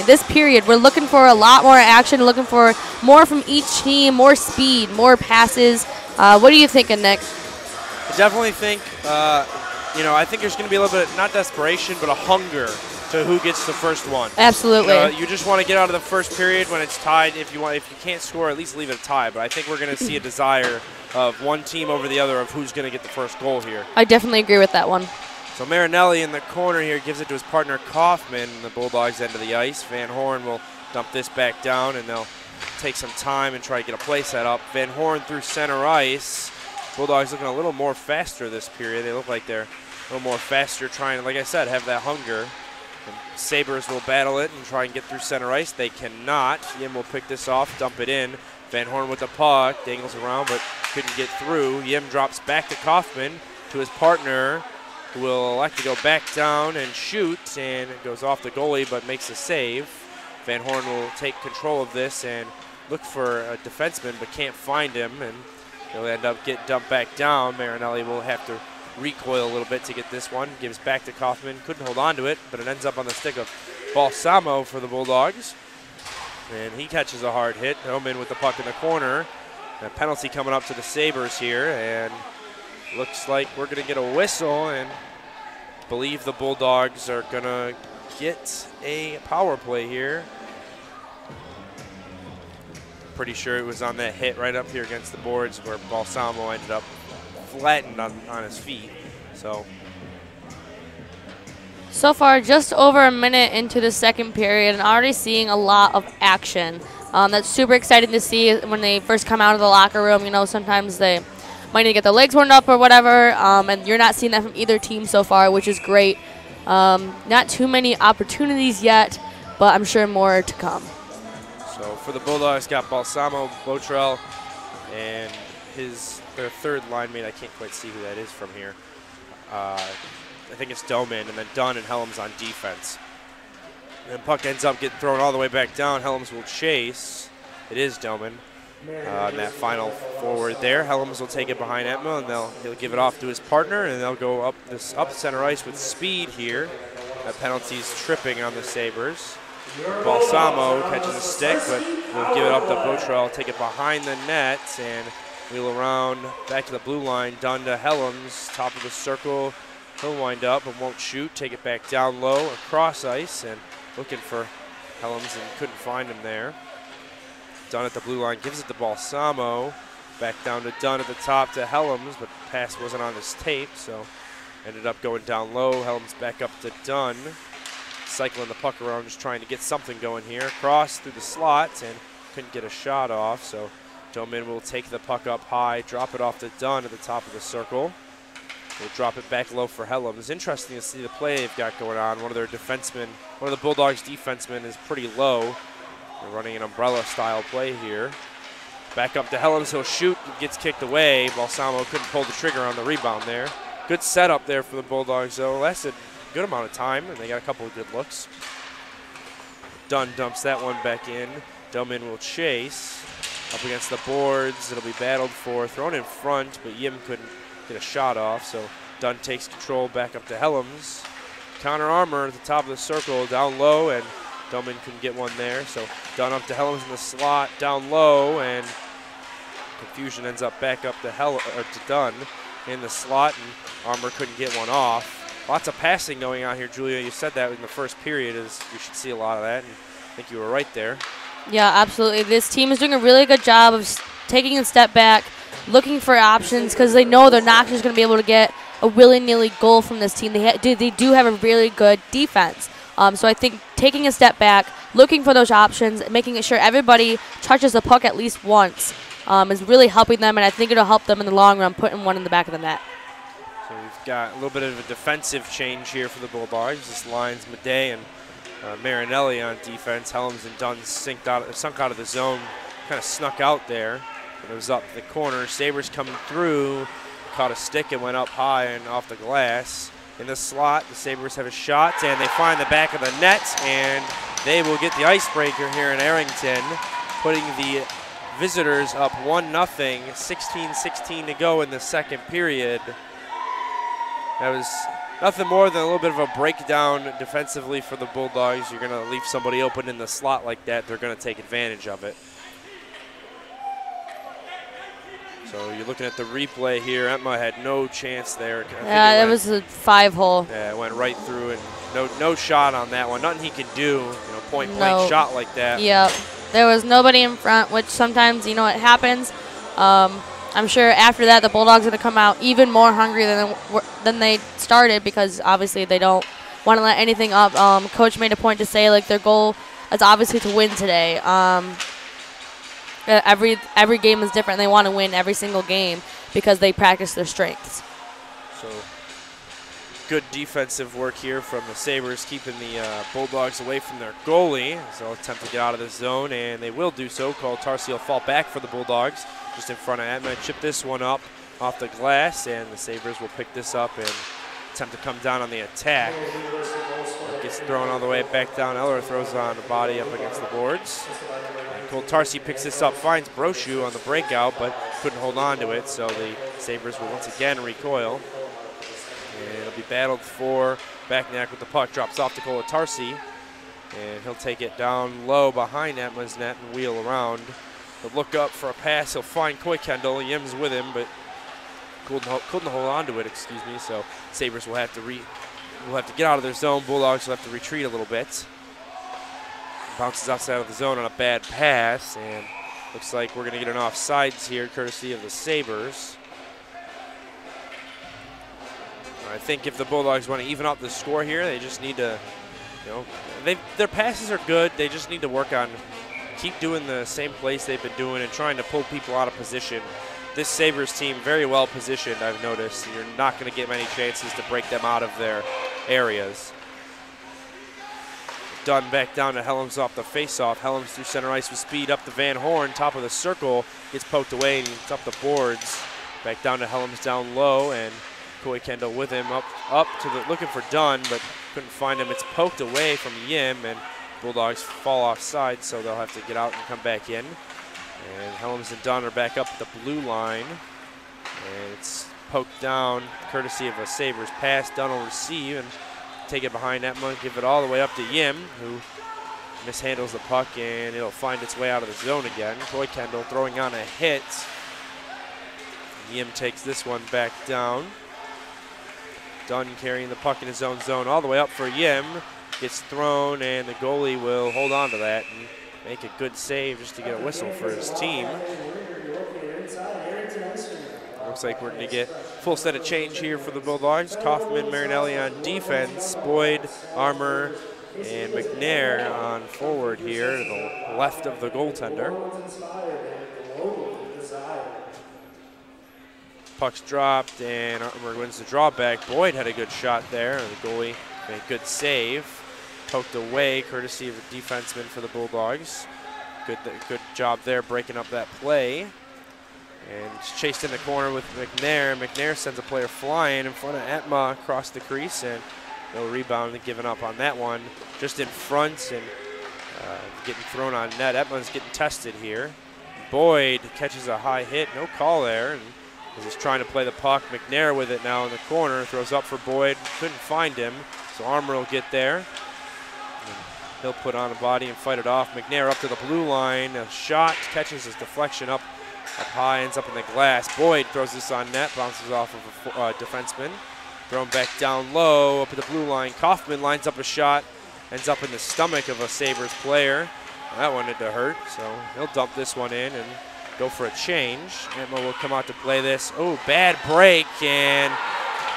This period, we're looking for a lot more action, looking for more from each team, more speed, more passes. What are you thinking, Nick? I definitely think, I think there's going to be a little bit, not desperation, but a hunger to who gets the first one. Absolutely. You just want to get out of the first period when it's tied. If you can't score, at least leave it a tie. But I think we're going to see a desire of one team over the other of who's going to get the first goal here. I definitely agree with that one. So Marinelli in the corner here gives it to his partner Kaufman, the Bulldogs end of the ice. Van Horn will dump this back down, and they'll take some time and try to get a play set up. Van Horn through center ice. Bulldogs looking a little more faster this period. They look like they're a little more faster, trying, like I said, have that hunger. And Sabres will battle it and try and get through center ice. They cannot. Yim will pick this off, dump it in. Van Horn with the puck, dangles around but couldn't get through. Yim drops back to Kaufman, to his partner, who will elect to go back down and shoot, and it goes off the goalie but makes a save. Van Horn will take control of this and look for a defenseman but can't find him, and he'll end up getting dumped back down. Marinelli will have to recoil a little bit to get this one. Gives back to Kaufman, couldn't hold on to it, but it ends up on the stick of Balsamo for the Bulldogs. And he catches a hard hit. Hillman with the puck in the corner. A penalty coming up to the Sabres here, and looks like we're going to get a whistle, and believe the Bulldogs are going to get a power play here. Pretty sure it was on that hit right up here against the boards where Balsamo ended up flattened on his feet. So far, just over a minute into the second period, and already seeing a lot of action. That's super exciting to see when they first come out of the locker room. You know, sometimes they might need to get their legs warmed up or whatever, and you're not seeing that from either team so far, which is great. Not too many opportunities yet, but I'm sure more to come. So for the Bulldogs, got Balsamo, Botrell, and their third line mate. I can't quite see who that is from here. I think it's Doman, and then Dunn and Helms on defense. And then puck ends up getting thrown all the way back down. Helms will chase. It is Doman. And that final forward there. Helms will take it behind Etma, and he'll give it off to his partner, and they'll go up center ice with speed here. That penalty's tripping on the Sabres. Balsamo catches a stick, but will give it up to Botrell, take it behind the net, and wheel around back to the blue line. Dunn to Helms, top of the circle. He'll wind up and won't shoot. Take it back down low across ice, and looking for Helms and couldn't find him there. Dunn at the blue line gives it to Balsamo. Back down to Dunn at the top to Helms, but the pass wasn't on his tape, so ended up going down low. Helms back up to Dunn. Cycling the puck around, just trying to get something going here. Cross through the slots and couldn't get a shot off, so Doman will take the puck up high, drop it off to Dunn at the top of the circle. We'll drop it back low for Helms. Interesting to see the play they've got going on. One of the Bulldogs' defensemen is pretty low. They're running an umbrella-style play here. Back up to Helms. He'll shoot. Gets kicked away. Balsamo couldn't pull the trigger on the rebound there. Good setup there for the Bulldogs, though. Lasted a good amount of time, and they got a couple of good looks. Dunn dumps that one back in. Doman will chase. Up against the boards. It'll be battled for. Thrown in front, but Yim couldn't get a shot off, so Dunn takes control back up to Helms. Counter armor at the top of the circle, down low, and Doman couldn't get one there, so Dunn up to Helms in the slot, down low, and confusion ends up back up to Dunn in the slot, and Armour couldn't get one off. Lots of passing going on here, Julia. You said that in the first period, is we should see a lot of that, and I think you were right there. Yeah, absolutely. This team is doing a really good job of taking a step back, looking for options, because they know they're not just going to be able to get a willy-nilly goal from this team. They do have a really good defense. So I think taking a step back, looking for those options, making sure everybody touches the puck at least once is really helping them, and I think it'll help them in the long run, putting one in the back of the net. So we've got a little bit of a defensive change here for the Bulldogs. This line's Madej and Marinelli on defense. Helms and Dunn sunk out of the zone kind of snuck out there. It was up the corner. Sabres coming through, caught a stick and went up high and off the glass. In the slot, the Sabres have a shot, and they find the back of the net, and they will get the icebreaker here in Arrington, putting the visitors up 1-0, 16-16 to go in the second period. That was nothing more than a little bit of a breakdown defensively for the Bulldogs. You're going to leave somebody open in the slot like that, they're going to take advantage of it. So you're looking at the replay here. Emma had no chance there. Yeah, it was a 5-hole. Yeah, it went right through, and no shot on that one. Nothing he could do, point blank shot like that. Yep. There was nobody in front, which sometimes, it happens. I'm sure after that the Bulldogs are going to come out even more hungry than they started, because obviously they don't want to let anything up. Coach made a point to say, like, their goal is obviously to win today. Every game is different. They want to win every single game because they practice their strengths. So good defensive work here from the Sabres, keeping the Bulldogs away from their goalie. So they'll attempt to get out of the zone, and they will do so. Cole Tarsi will fall back for the Bulldogs just in front of Emma. Chip this one up off the glass, and the Sabres will pick this up and attempt to come down on the attack. It gets thrown all the way back down. Eller throws on the body up against the boards. Cole Tarsi picks this up, finds Brochu on the breakout, but couldn't hold on to it, so the Sabres will once again recoil. And it'll be battled for Backneck with the puck, drops off to Cole Tarsi, and he'll take it down low behind Emma's net and wheel around. He'll look up for a pass, he'll find Coy Kendall, Yim's with him, but couldn't hold on to it, so Sabres will have to get out of their zone. Bulldogs will have to retreat a little bit. Bounces outside of the zone on a bad pass, and looks like we're going to get an offsides here, courtesy of the Sabres. I think if the Bulldogs want to even up the score here, they just need to, their passes are good. They just need to work on keep doing the same plays they've been doing and trying to pull people out of position. This Sabres team very well positioned, I've noticed. You're not going to get many chances to break them out of their areas. Dunn back down to Helms off the face-off. Helms through center ice with speed up to Van Horn, top of the circle, gets poked away and he's up the boards. Back down to Helms down low, and Coy Kendall with him up to the looking for Dunn, but couldn't find him. It's poked away from Yim, and Bulldogs fall offside, so they'll have to get out and come back in. And Helms and Dunn are back up at the blue line, and it's poked down courtesy of a Sabres pass. Dunn will receive and take it behind Emma, give it all the way up to Yim, who mishandles the puck, and it'll find its way out of the zone again. Coy Kendall throwing on a hit. Yim takes this one back down. Dunn carrying the puck in his own zone all the way up for Yim. Gets thrown, and the goalie will hold on to that and make a good save just to get a whistle for his team. Looks like we're going to get full set of change here for the Bulldogs. Kaufman, Marinelli on defense, Boyd, Armour, and McNair on forward here, to the left of the goaltender. Puck's dropped, and Armour wins the drawback. Boyd had a good shot there, and the goalie made a good save. Poked away, courtesy of a defenseman for the Bulldogs. Good job there, breaking up that play. And it's chased in the corner with McNair. McNair sends a player flying in front of Atma across the crease, and they'll rebound and giving up on that one. Just in front and getting thrown on net. Atma's getting tested here. Boyd catches a high hit, no call there. And he's trying to play the puck. McNair with it now in the corner, throws up for Boyd, couldn't find him, so Armour will get there. And he'll put on a body and fight it off. McNair up to the blue line, a shot, catches his deflection up high, ends up in the glass. Boyd throws this on net, bounces off of a defenseman. Thrown back down low, up at the blue line. Kaufman lines up a shot, ends up in the stomach of a Sabres player. That one had to hurt, so he'll dump this one in and go for a change. Entma will come out to play this. Oh, bad break, and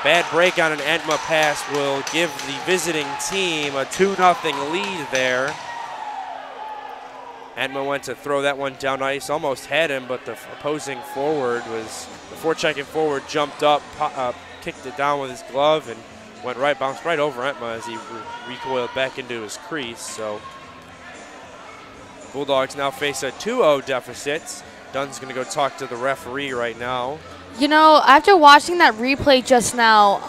bad break on an Entma pass will give the visiting team a 2-0 lead there. Entma went to throw that one down ice, almost had him, but the opposing forward was, the forechecking forward jumped up, kicked it down with his glove, and bounced right over Entma as he recoiled back into his crease. So Bulldogs now face a 2-0 deficit. Dunn's going to go talk to the referee right now. You know, after watching that replay just now,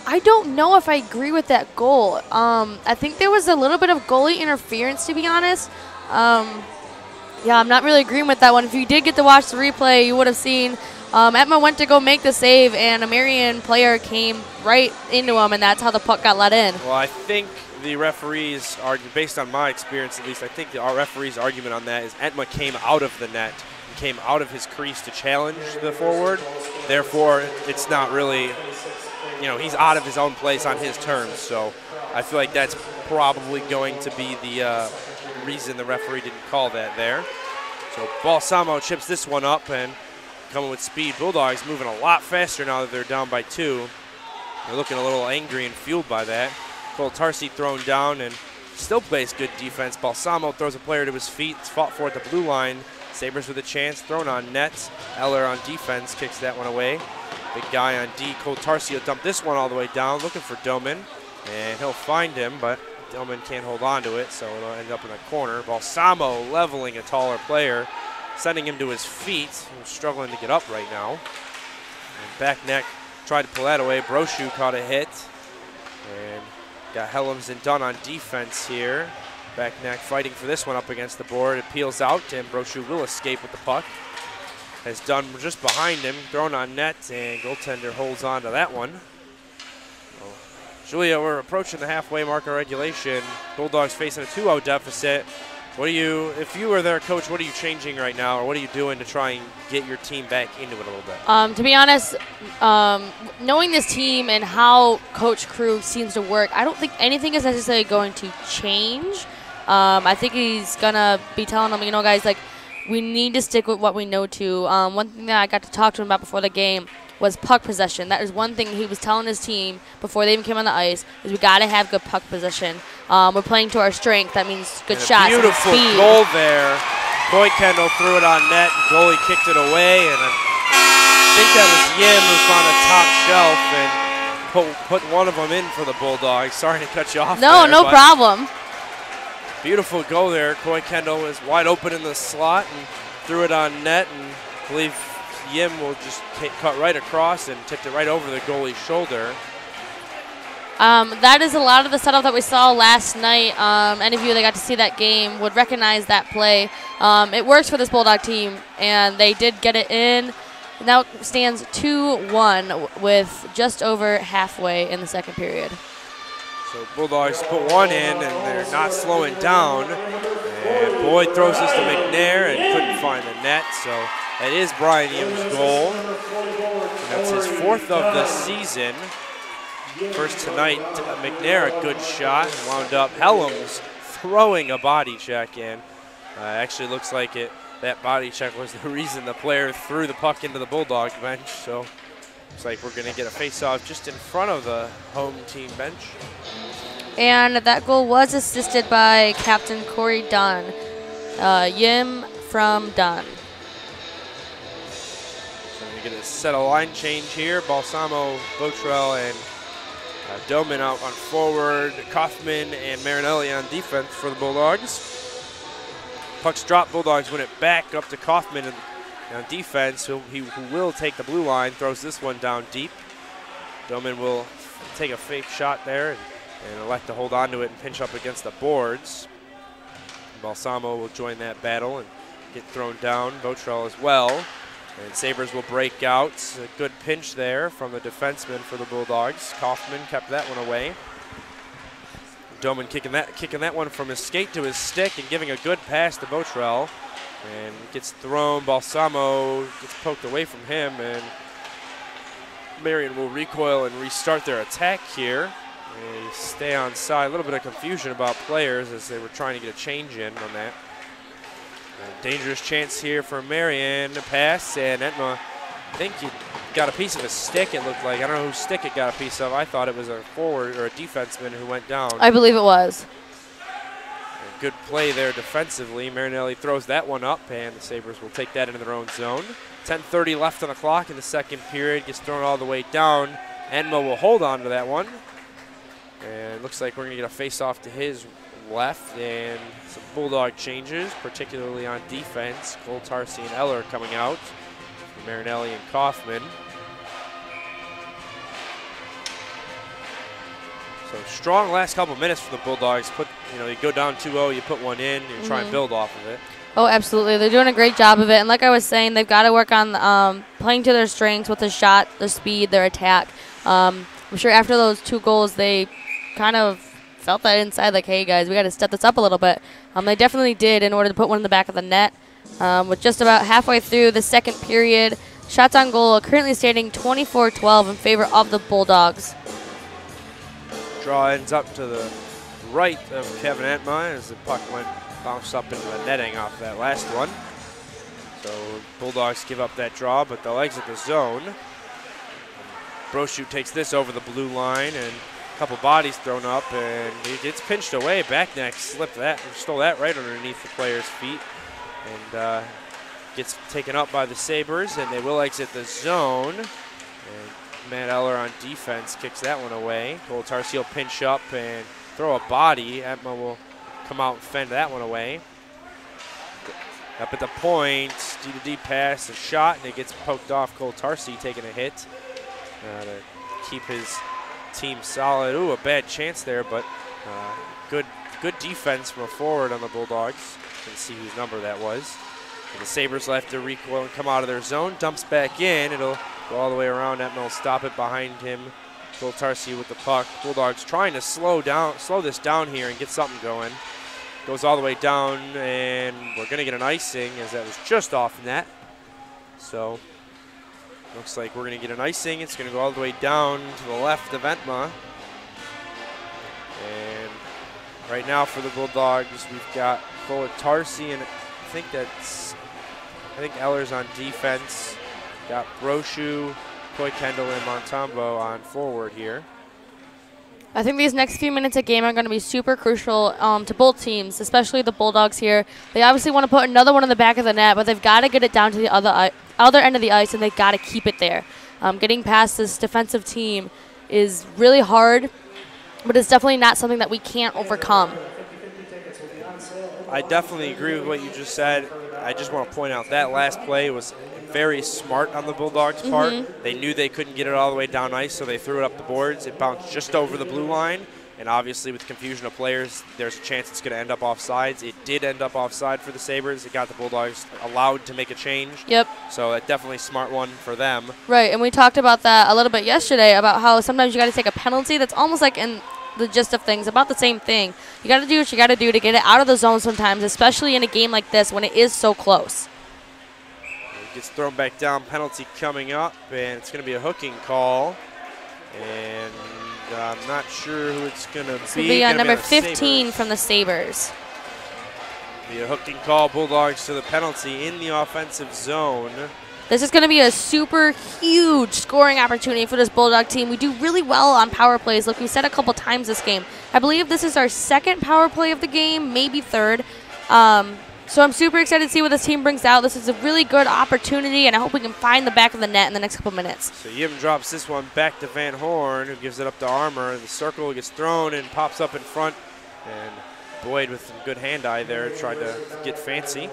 I don't know if I agree with that goal. I think there was a little bit of goalie interference, to be honest. Yeah, I'm not really agreeing with that one. If you did get to watch the replay, you would have seen Etma went to go make the save, and a Marian player came right into him, and that's how the puck got let in. Well, I think the referees argue, based on my experience at least, I think our referee's argument on that is Etma came out of the net, and came out of his crease to challenge the forward. Therefore, it's not really, you know, he's out of his own place on his terms. So I feel like that's probably going to be the reason the referee didn't call that there. So Balsamo chips this one up, and coming with speed. Bulldogs moving a lot faster now that they're down by 2. They're looking a little angry and fueled by that. Cole Tarsi thrown down and still plays good defense. Balsamo throws a player to his feet. It's fought for at the blue line. Sabres with a chance, thrown on net. Eller on defense kicks that one away. Big guy on D. Cole Tarsi will dump this one all the way down, looking for Doman. And he'll find him, but Doman can't hold on to it, so it'll end up in the corner. Balsamo leveling a taller player, sending him to his feet. He's struggling to get up right now. And back neck tried to pull that away. Brochu caught a hit. And got Helms and Dunn on defense here. Back neck fighting for this one up against the board. It peels out, and Brochu will escape with the puck. Has Dunn just behind him, thrown on net, and goaltender holds on to that one. Well, Julia, we're approaching the halfway mark of regulation. Bulldogs facing a 2-0 deficit. What do you, if you were their coach, what are you changing right now, or what are you doing to try and get your team back into it a little bit? To be honest, knowing this team and how Coach Krug seems to work, I don't think anything is necessarily going to change. I think he's going to be telling them, you know, guys, like, we need to stick with what we know to. One thing that I got to talk to him about before the game was puck possession. That is one thing he was telling his team before they even came on the ice, is we got to have good puck possession. We're playing to our strength. That means good shots. Beautiful goal there. Coy Kendall threw it on net, and goalie kicked it away. And I think that was Yim who found a top shelf and put one of them in for the Bulldogs. Sorry to cut you off. No, there, no problem. Beautiful goal there. Coy Kendall was wide open in the slot and threw it on net, and I believe Yim will just cut right across and tipped it right over the goalie's shoulder. That is a lot of the setup that we saw last night. Any of you that got to see that game would recognize that play. It works for this Bulldog team, and they did get it in. Now it stands 2-1 with just over halfway in the second period. So Bulldogs put one in, and they're not slowing down. And Boyd throws this to McNair and couldn't find the net. So that is Brian Yim's goal. And that's his 4th of the season. First tonight, McNair a good shot, wound up Helms throwing a body check in. Actually looks like that body check was the reason the player threw the puck into the Bulldog bench. So looks like we're going to get a face-off just in front of the home team bench. And that goal was assisted by Captain Corey Dunn. Yim from Dunn. So we're going to get a set of line change here. Balsamo, Botrell, and Doman out on forward, Kaufman and Marinelli on defense for the Bulldogs. Puck's dropped, Bulldogs win it back up to Kaufman on defense, who will take the blue line, throws this one down deep. Doman will take a fake shot there and elect to hold on to it and pinch up against the boards. Balsamo will join that battle and get thrown down, Botrell as well. And Sabres will break out. A good pinch there from the defenseman for the Bulldogs. Kaufman kept that one away. Doman kicking that one from his skate to his stick and giving a good pass to Botrell. And gets thrown. Balsamo gets poked away from him, and Marian will recoil and restart their attack here. They stay on side. A little bit of confusion about players as they were trying to get a change in on that. A dangerous chance here for Marian. A pass, and Etma, I think he got a piece of a stick, it looked like. I don't know whose stick it got a piece of. I thought it was a forward or a defenseman who went down. I believe it was. A good play there defensively. Marinelli throws that one up, and the Sabres will take that into their own zone. 10:30 left on the clock in the second period. Gets thrown all the way down. Enma will hold on to that one. And it looks like we're going to get a face-off to his left, and some Bulldog changes, particularly on defense. Cole Tarsi and Eller coming out for Marinelli and Kaufman. So strong last couple minutes for the Bulldogs. You go down 2-0, you put one in, you try and build off of it. Oh, absolutely. They're doing a great job of it. And like I was saying, they've got to work on playing to their strengths with the shot, the speed, their attack. I'm sure after those 2 goals, they kind of felt that inside, like, hey, guys, we got to step this up a little bit. They definitely did in order to put one in the back of the net. With just about halfway through the second period, shots on goal are currently standing 24-12 in favor of the Bulldogs. Draw ends up to the right of Kevin Entma as the puck bounced up into the netting off that last one. So Bulldogs give up that draw, but they'll exit the zone. Brochu takes this over the blue line, and a couple bodies thrown up, and he gets pinched away. Backneck stole that right underneath the player's feet, and gets taken up by the Sabres, and they will exit the zone. And Matt Eller on defense kicks that one away. Cole Tarsi will pinch up and throw a body. Entma will come out and fend that one away. Up at the point, D-to-D pass, a shot, and it gets poked off. Cole Tarsi taking a hit to keep his team solid. Ooh, a bad chance there, but good defense from a forward on the Bulldogs. Can see whose number that was. And the Sabres left to recoil and come out of their zone. Dumps back in. It'll go all the way around. Entma will stop it behind him. Cole Tarsi with the puck. Bulldogs trying to slow this down here and get something going. Goes all the way down, and we're going to get an icing as that was just off net. So looks like we're going to get an icing. It's going to go all the way down to the left of Entma. And right now for the Bulldogs, we've got Cole Tarsi, and I think Eller's on defense. Got Brochu, Coy Kendall, and Montembeault on forward here. I think these next few minutes of game are going to be super crucial to both teams, especially the Bulldogs here. They obviously want to put another one in the back of the net, but they've got to get it down to the other end of the ice, and they've got to keep it there. Getting past this defensive team is really hard, but it's definitely not something that we can't overcome. I definitely agree with what you just said. I just want to point out that last play was very smart on the Bulldogs' part. They knew they couldn't get it all the way down ice, so they threw it up the boards. It bounced just over the blue line, and obviously with confusion of players, there's a chance it's going to end up offsides. It did end up offside for the Sabres. It got the Bulldogs allowed to make a change. Yep. So a definitely smart one for them. Right, and we talked about that a little bit yesterday, about how sometimes you got to take a penalty that's almost like in the gist of things, about the same thing. You got to do what you got to do to get it out of the zone sometimes, especially in a game like this when it is so close. It gets thrown back down, penalty coming up, and it's going to be a hooking call. And I'm not sure who it's going to be. It's going to be number 15 Sabres. from the Sabres. Be a hooking call, Bulldogs to the penalty in the offensive zone. This is going to be a super huge scoring opportunity for this Bulldog team. We do really well on power plays, like we said a couple times this game. I believe this is our second power play of the game, maybe third. So I'm super excited to see what this team brings out. This is a really good opportunity, and I hope we can find the back of the net in the next couple minutes. So Yim drops this one back to Van Horn, who gives it up to Armour. The circle gets thrown and pops up in front, and Boyd with some good hand-eye there tried to get fancy.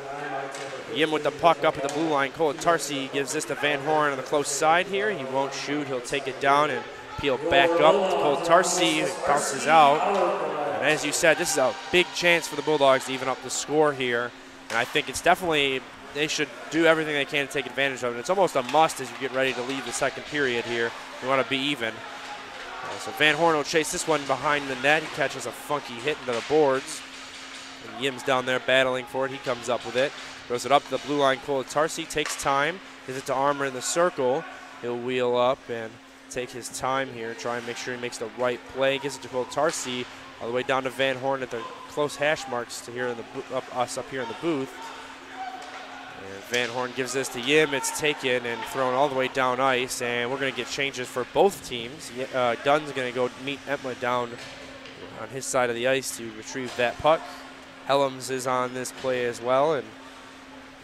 Yim with the puck up at the blue line. Cole Tarsi gives this to Van Horn on the close side here. He won't shoot. He'll take it down and peel back up. Cole Tarsi bounces out. And as you said, this is a big chance for the Bulldogs to even up the score here. And I think it's definitely, they should do everything they can to take advantage of it. It's almost a must as you get ready to leave the second period here. You want to be even. So Van Horn will chase this one behind the net. He catches a funky hit into the boards. And Yim's down there battling for it. He comes up with it. Throws it up to the blue line. Cole Tarsi takes time. Gives it to Armour in the circle. He'll wheel up and take his time here. Try and make sure he makes the right play. Gives it to Cole Tarsi all the way down to Van Horn at the close hash marks to here in the us up here in the booth. And Van Horn gives this to Yim. It's taken and thrown all the way down ice. And we're going to get changes for both teams. Dunn's going to go meet Entma down on his side of the ice to retrieve that puck. Helms is on this play as well, and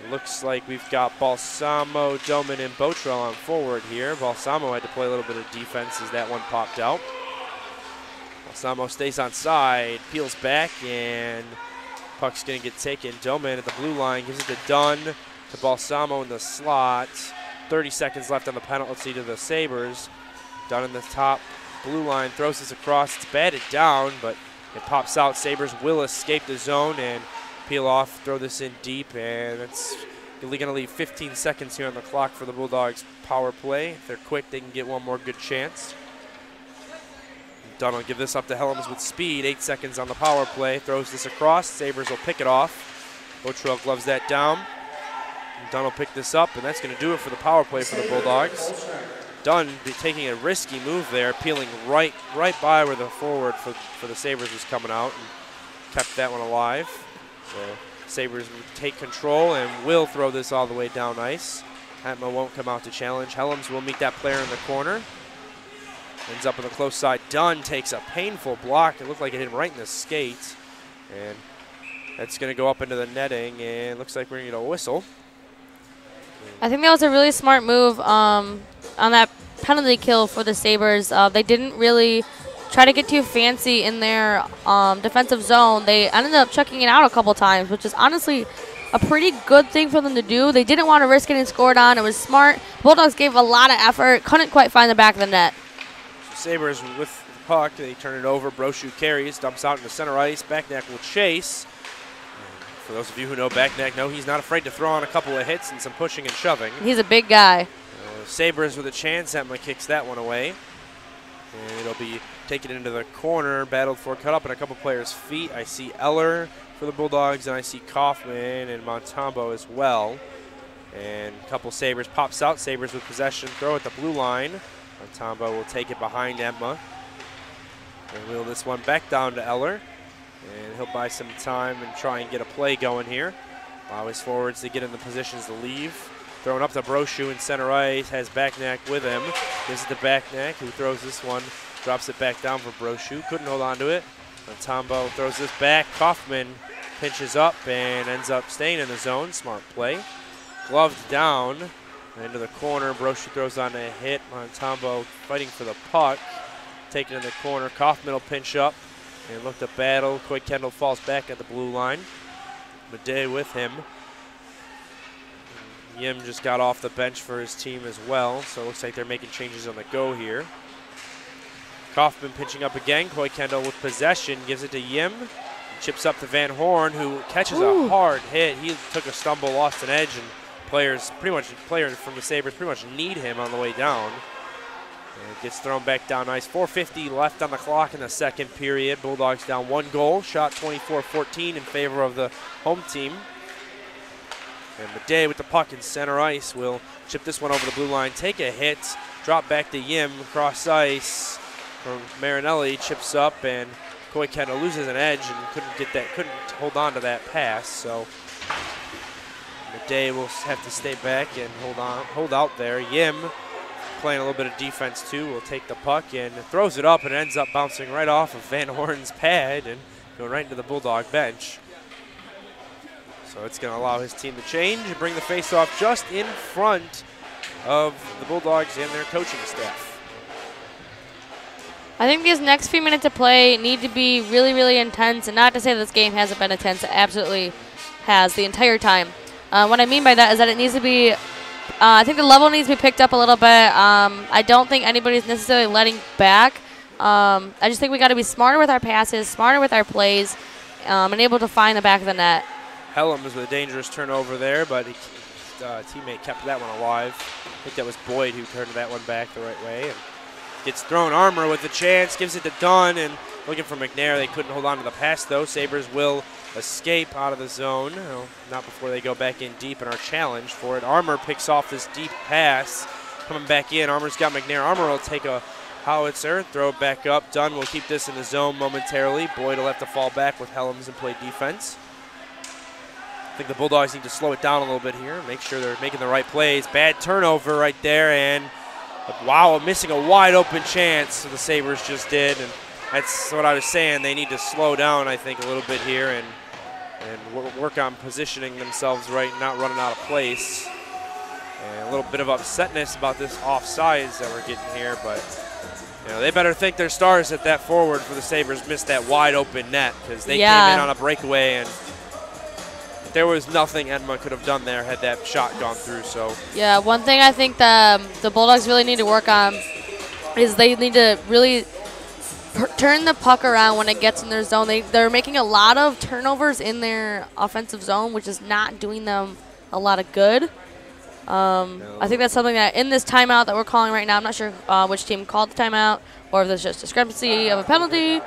it looks like we've got Balsamo, Doman, and Botrell on forward here. Balsamo had to play a little bit of defense as that one popped out. Balsamo stays on side, peels back, and puck's going to get taken. Doman at the blue line gives it to Dunn, to Balsamo in the slot. 30 seconds left on the penalty to the Sabres. Dunn in the top blue line, throws this across. It's batted down, but it pops out. Sabres will escape the zone and peel off, throw this in deep, and it's going to leave 15 seconds here on the clock for the Bulldogs power play. If they're quick, they can get one more good chance. Dunn will give this up to Helms with speed. 8 seconds on the power play. Throws this across. Sabres will pick it off. Botrell gloves that down. And Dunn will pick this up, and that's going to do it for the power play for the Bulldogs. Dunn taking a risky move there, peeling right by where the forward for the Sabres was coming out, and kept that one alive. So Sabres take control and will throw this all the way down ice. Hatma won't come out to challenge. Helms will meet that player in the corner. Ends up on the close side. Dunn takes a painful block. It looked like it hit him right in the skate. And that's going to go up into the netting, and looks like we're going to get a whistle. I think that was a really smart move on that penalty kill for the Sabres. They didn't really try to get too fancy in their defensive zone. They ended up checking it out a couple times, which is honestly a pretty good thing for them to do. They didn't want to risk getting scored on. It was smart. Bulldogs gave a lot of effort, couldn't quite find the back of the net. Sabres with the puck, they turn it over. Brochu carries, dumps out into center ice. Backneck will chase. And for those of you who know Backneck, know he's not afraid to throw on a couple of hits and some pushing and shoving. He's a big guy. Sabres with a chance. Atma kicks that one away. And it'll be taken into the corner, battled for, cut up in a couple players' feet. I see Eller for the Bulldogs, and I see Kaufman and Montembeau as well. And a couple Sabres pops out. Sabres with possession, throw at the blue line. Montembeau will take it behind Atma. And wheel this one back down to Eller. And he'll buy some time and try and get a play going here. Allow his forwards to get in the positions to leave. Throwing up to Brochu in center ice, has Backneck with him. Gives it to Backneck, who throws this one, drops it back down for Brochu. Couldn't hold on to it. Montembeau throws this back. Kaufman pinches up and ends up staying in the zone. Smart play. Gloved down. Into the corner, Brochu throws on a hit. Montembeau fighting for the puck. Taken in the corner. Kaufman will pinch up and look to battle. Coy Kendall falls back at the blue line. Madej with him. Yim just got off the bench for his team as well, so it looks like they're making changes on the go here. Kaufman pinching up again. Coy Kendall with possession, gives it to Yim. Chips up to Van Horn, who catches a hard hit. He took a stumble, lost an edge, and players from the Sabres pretty much need him on the way down. And it gets thrown back down ice. 4:50 left on the clock in the second period. Bulldogs down 1 goal, shot 24-14 in favor of the home team. And Madej with the puck in center ice will chip this one over the blue line, take a hit, drop back to Yim, cross ice from Marinelli, chips up, and Coy Kendall loses an edge and couldn't hold on to that pass. So Madej will have to stay back and hold out there. Yim, playing a little bit of defense too, will take the puck and throws it up, and ends up bouncing right off of Van Horn's pad and going right into the Bulldog bench. So it's going to allow his team to change and bring the faceoff just in front of the Bulldogs and their coaching staff. I think these next few minutes of play need to be really, really intense, and not to say that this game hasn't been intense. It absolutely has the entire time. What I mean by that is that it needs to be, I think the level needs to be picked up a little bit. I don't think anybody's necessarily letting back. I just think we got to be smarter with our passes, smarter with our plays, and able to find the back of the net. Helms with a dangerous turnover there, but his teammate kept that one alive. I think that was Boyd who turned that one back the right way. And gets thrown. Armour with the chance, gives it to Dunn, and looking for McNair. They couldn't hold on to the pass, though. Sabres will escape out of the zone. Well, not before they go back in deep and are challenged for it. Armour picks off this deep pass. Coming back in, Armour's got McNair. Armour will take a howitzer, throw it back up. Dunn will keep this in the zone momentarily. Boyd will have to fall back with Helms and play defense. I think the Bulldogs need to slow it down a little bit here, make sure they're making the right plays. Bad turnover right there, and wow, missing a wide open chance. So the Sabres just did, and that's what I was saying. They need to slow down, I think, a little bit here and work on positioning themselves right, not running out of place. And a little bit of upsetness about this offsides that we're getting here, but You know, they better thank their stars that that forward for the Sabres missed that wide open net, because they came in on a breakaway, and there was nothing Edma could have done there had that shot gone through. So yeah, one thing I think the Bulldogs really need to work on is they need to really turn the puck around when it gets in their zone. They're making a lot of turnovers in their offensive zone, which is not doing them a lot of good. I think that's something that in this timeout that we're calling right now, I'm not sure which team called the timeout or if there's just discrepancy of a penalty.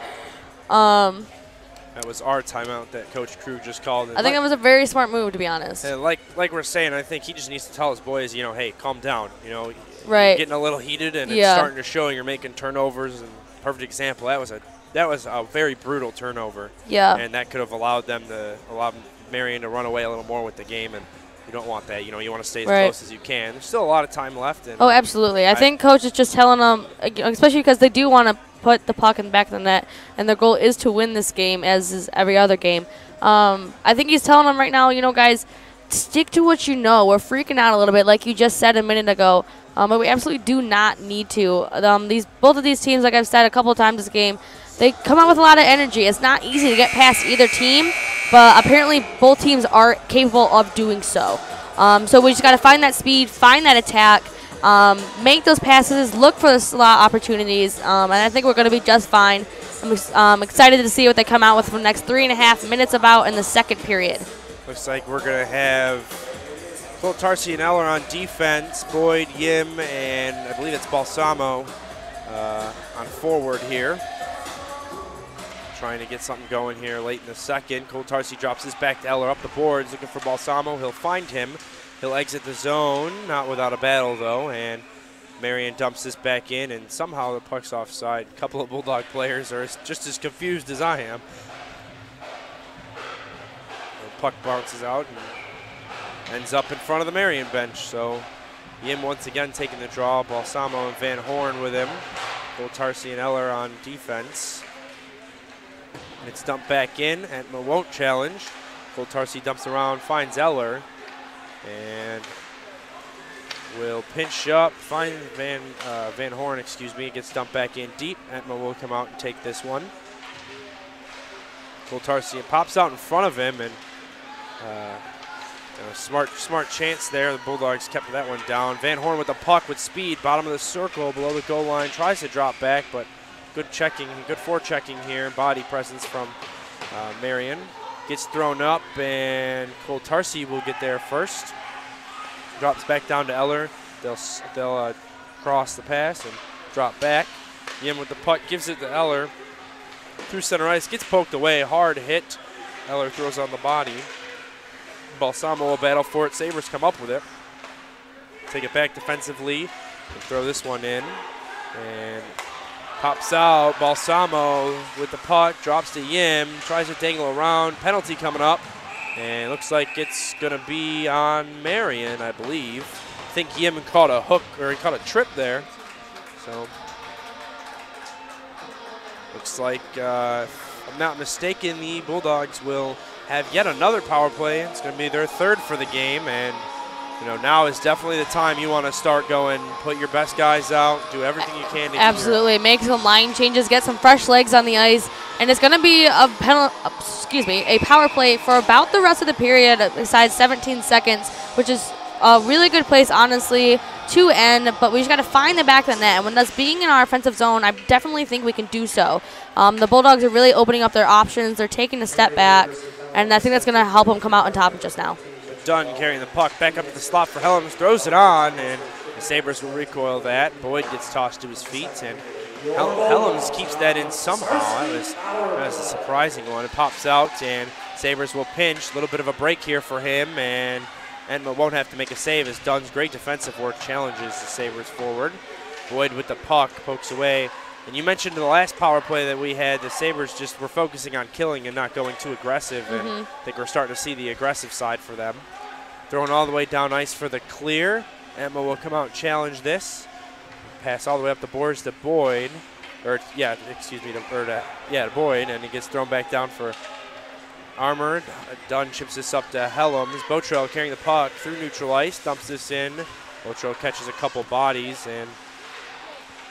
That was our timeout that Coach Krug just called. I think it was a very smart move, to be honest. Like we're saying, I think he just needs to tell his boys, you know, hey, calm down. You know, right. You're getting a little heated, and it's starting to show. You're making turnovers. And perfect example. That was a very brutal turnover. Yeah. And that could have allowed Marian to run away a little more with the game, and you don't want that. You know, you want to stay as close as you can. There's still a lot of time left. And oh, absolutely. I think Coach is just telling them, especially because they do want to put the puck in the back of the net, and their goal is to win this game, as is every other game. I think he's telling them right now, you know, guys, stick to what you know. We're freaking out a little bit, like you just said a minute ago, but we absolutely do not need to. Both of these teams, like I've said a couple of times this game, they come out with a lot of energy. It's not easy to get past either team, but apparently both teams are capable of doing so. So we just got to find that speed, find that attack, make those passes, look for the slot opportunities, and I think we're going to be just fine. I'm excited to see what they come out with for the next 3.5 minutes about in the second period. Looks like we're going to have Colt Tarsi and Eller on defense, Boyd, Yim, and I believe it's Balsamo on forward here. Trying to get something going here late in the second. Colt Tarsi drops this back to Eller up the boards, looking for Balsamo. He'll find him. He'll exit the zone, not without a battle though, and Marian dumps this back in, and somehow the puck's offside. A couple of Bulldog players are just as confused as I am. The puck bounces out and ends up in front of the Marian bench. So Yim once again taking the draw. Balsamo and Van Horn with him. Colt Tarsi and Eller on defense. And it's dumped back in. Entma won't challenge. Colt Tarsi dumps around, finds Eller, and will pinch up, find Van Horn, gets dumped back in deep. Entma will come out and take this one. Colt Tarsi pops out in front of him, and smart chance there. The Bulldogs kept that one down. Van Horn with the puck with speed, bottom of the circle, below the goal line, tries to drop back, but good checking, good forechecking here. Body presence from Marian. Gets thrown up, and Colt Tarsi will get there first. Drops back down to Eller. They'll cross the pass and drop back. Yim with the puck, gives it to Eller. Through center ice, gets poked away, hard hit. Eller throws on the body. Balsamo will battle for it. Sabres come up with it. Take it back defensively and throw this one in. And pops out. Balsamo with the puck, drops to Yim, tries to dangle around. Penalty coming up, and looks like it's going to be on Marian, I believe. I think Yim caught a hook, or he caught a trip there. So looks like, if I'm not mistaken, the Bulldogs will have yet another power play. It's going to be their third for the game, and you know, now is definitely the time you want to start going, put your best guys out, do everything you can to absolutely make some line changes, get some fresh legs on the ice, and it's going to be a power play for about the rest of the period, besides 17 seconds, which is a really good place, honestly, to end. But we just got to find the back of the net, and when that's being in our offensive zone, I definitely think we can do so. The Bulldogs are really opening up their options. They're taking a step back, and I think that's going to help them come out on top just now. Dunn carrying the puck back up to the slot for Helms, throws it on, and the Sabres will recoil that. Boyd gets tossed to his feet, and Helms keeps that in somehow. That was a surprising one. It pops out, and Sabres will pinch. A little bit of a break here for him, and Entma won't have to make a save as Dunn's great defensive work challenges the Sabres forward. Boyd with the puck pokes away. And you mentioned in the last power play that we had, the Sabres just were focusing on killing and not going too aggressive, and I think we're starting to see the aggressive side for them. Throwing all the way down ice for the clear. Entma will come out and challenge this. Pass all the way up the boards to Boyd. To Boyd, and he gets thrown back down for Armored. Dunn chips this up to Helms. Botrell carrying the puck through neutral ice, dumps this in. Botrell catches a couple bodies, and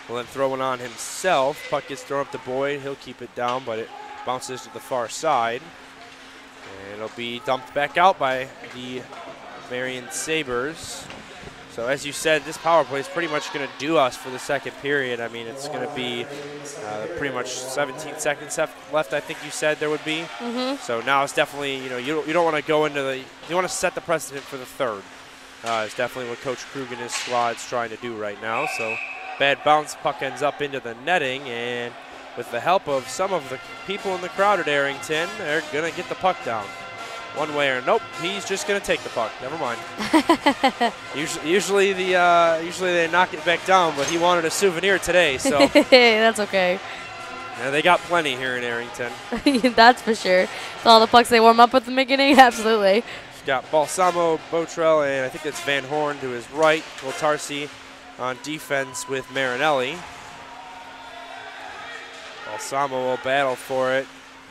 will then throw one on himself. Puck gets thrown up to Boyd. He'll keep it down, but it bounces to the far side. And it'll be dumped back out by the Marian Sabres. So as you said, this power play is pretty much going to do us for the second period. I mean, it's going to be pretty much 17 seconds left, I think you said there would be. So now it's definitely, you know, you don't want to go into the, you want to set the precedent for the third. It's definitely what Coach Krug and his squad's trying to do right now. So bad bounce, puck ends up into the netting, and with the help of some of the people in the crowd at Arrington, they're going to get the puck down. One way or nope, he's just going to take the puck. Never mind. usually they knock it back down, but he wanted a souvenir today, so that's okay. Yeah, they got plenty here in Arrington. That's for sure. With all the pucks they warm up with in the beginning, absolutely. He's got Balsamo, Botrell, and I think it's Van Horn to his right. Coltarsi on defense with Marinelli. Balsamo will battle for it.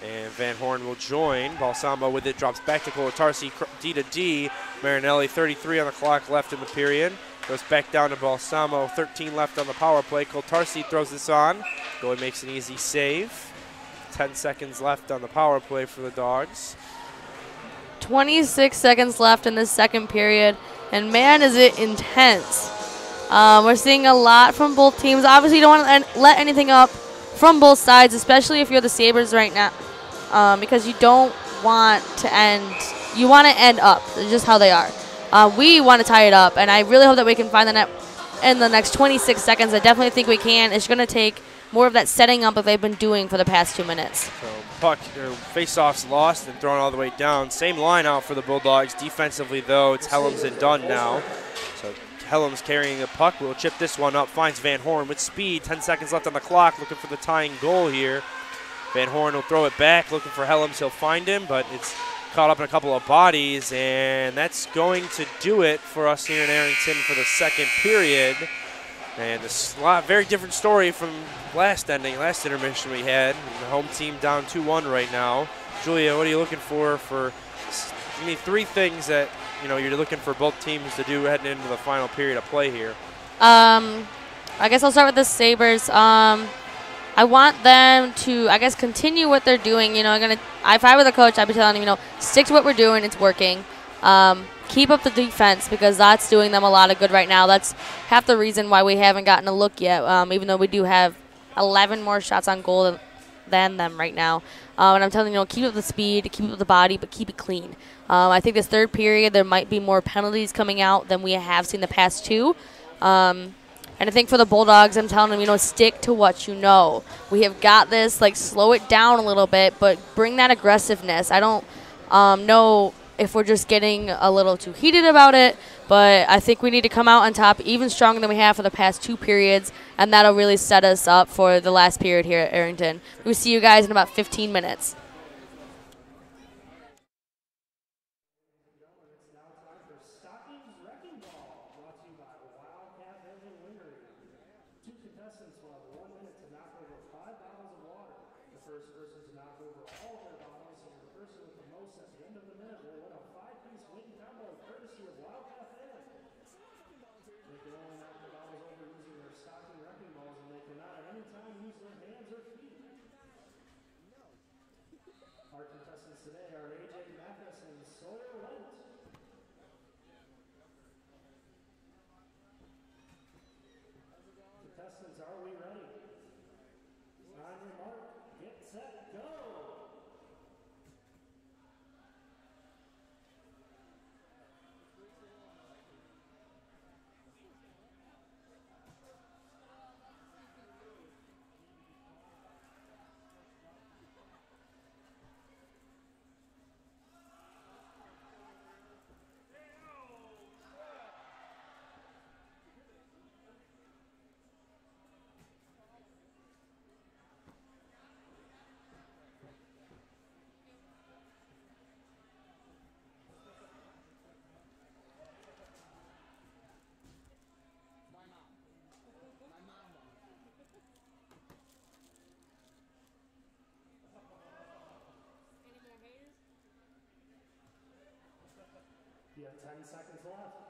And Van Horn will join. Balsamo with it, drops back to Colatarsi, D to D. Marinelli, 33 on the clock left in the period. Goes back down to Balsamo, 13 left on the power play. Colatarsi throws this on. Goalie makes an easy save. 10 seconds left on the power play for the Dogs. 26 seconds left in this second period, and man, is it intense. We're seeing a lot from both teams. Obviously, you don't want to let anything up from both sides, especially if you're the Sabres right now. Because you don't want to end, you want to end up. It's just how they are. We want to tie it up, and I really hope that we can find the net in the next 26 seconds. I definitely think we can. It's going to take more of that setting up that they've been doing for the past 2 minutes. So puck, face-off's lost and thrown all the way down. Same line out for the Bulldogs. Defensively, though, it's Helms and Dunn now. So Helms carrying the puck. Will chip this one up. Finds Van Horn with speed. 10 seconds left on the clock. Looking for the tying goal here. Van Horn will throw it back, looking for Helms. He'll find him, but it's caught up in a couple of bodies, and that's going to do it for us here in Arrington for the second period. And this very different story from last intermission we had. The home team down 2-1 right now. Julia, what are you looking for? Give me 3 things that you're looking for both teams to do heading into the final period of play here. I guess I'll start with the Sabres. I want them to, I guess, continue what they're doing. If I were the coach, I'd be telling them, stick to what we're doing. It's working. Keep up the defense because that's doing them a lot of good right now. That's half the reason why we haven't gotten a look yet, even though we do have 11 more shots on goal than them right now. And I'm telling you, keep up the speed, keep up the body, but keep it clean. I think this third period, there might be more penalties coming out than we have seen the past 2. And I think for the Bulldogs, I'm telling them, stick to what you know. We have got this. Slow it down a little bit, but bring that aggressiveness. I don't know if we're just getting a little too heated about it, but I think we need to come out on top even stronger than we have for the past 2 periods, and that'll really set us up for the last period here at Arrington. We'll see you guys in about 15 minutes. Are we ready? On your mark, get set, go! You have 10 seconds left.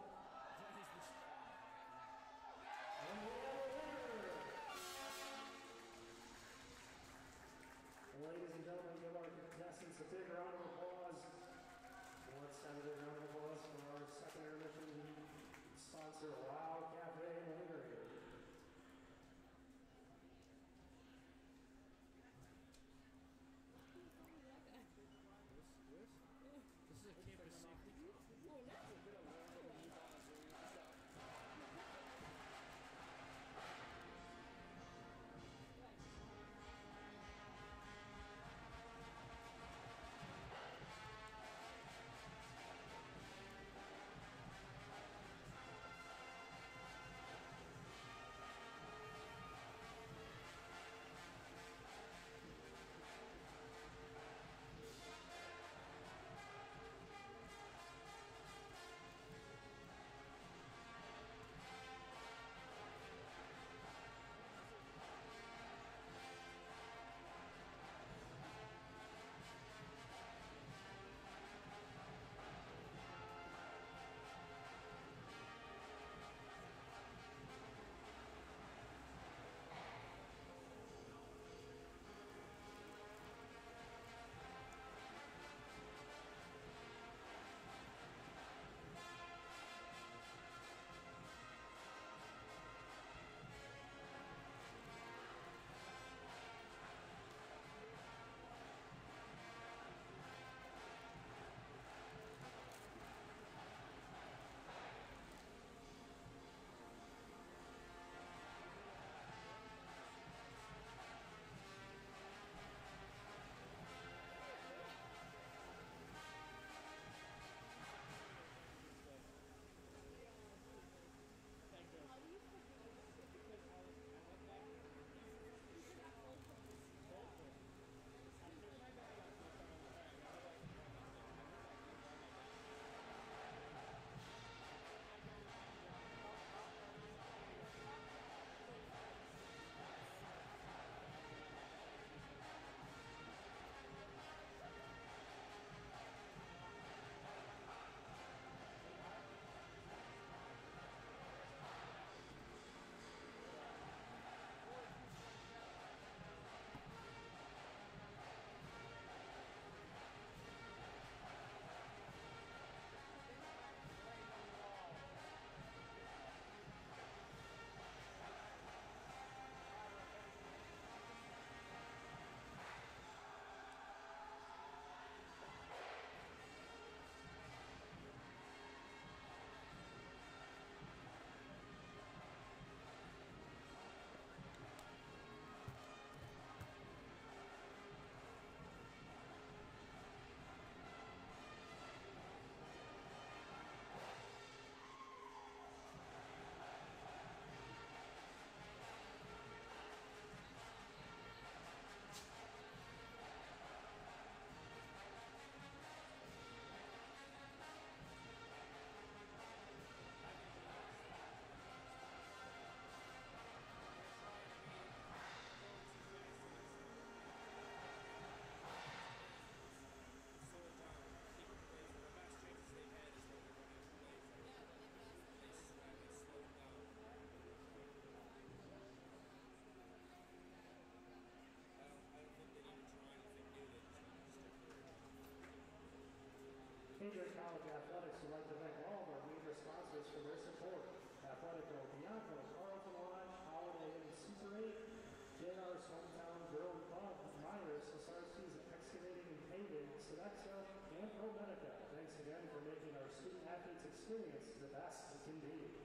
next up, and ProMedica. Thanks again for making our student athletes experience the best it can be.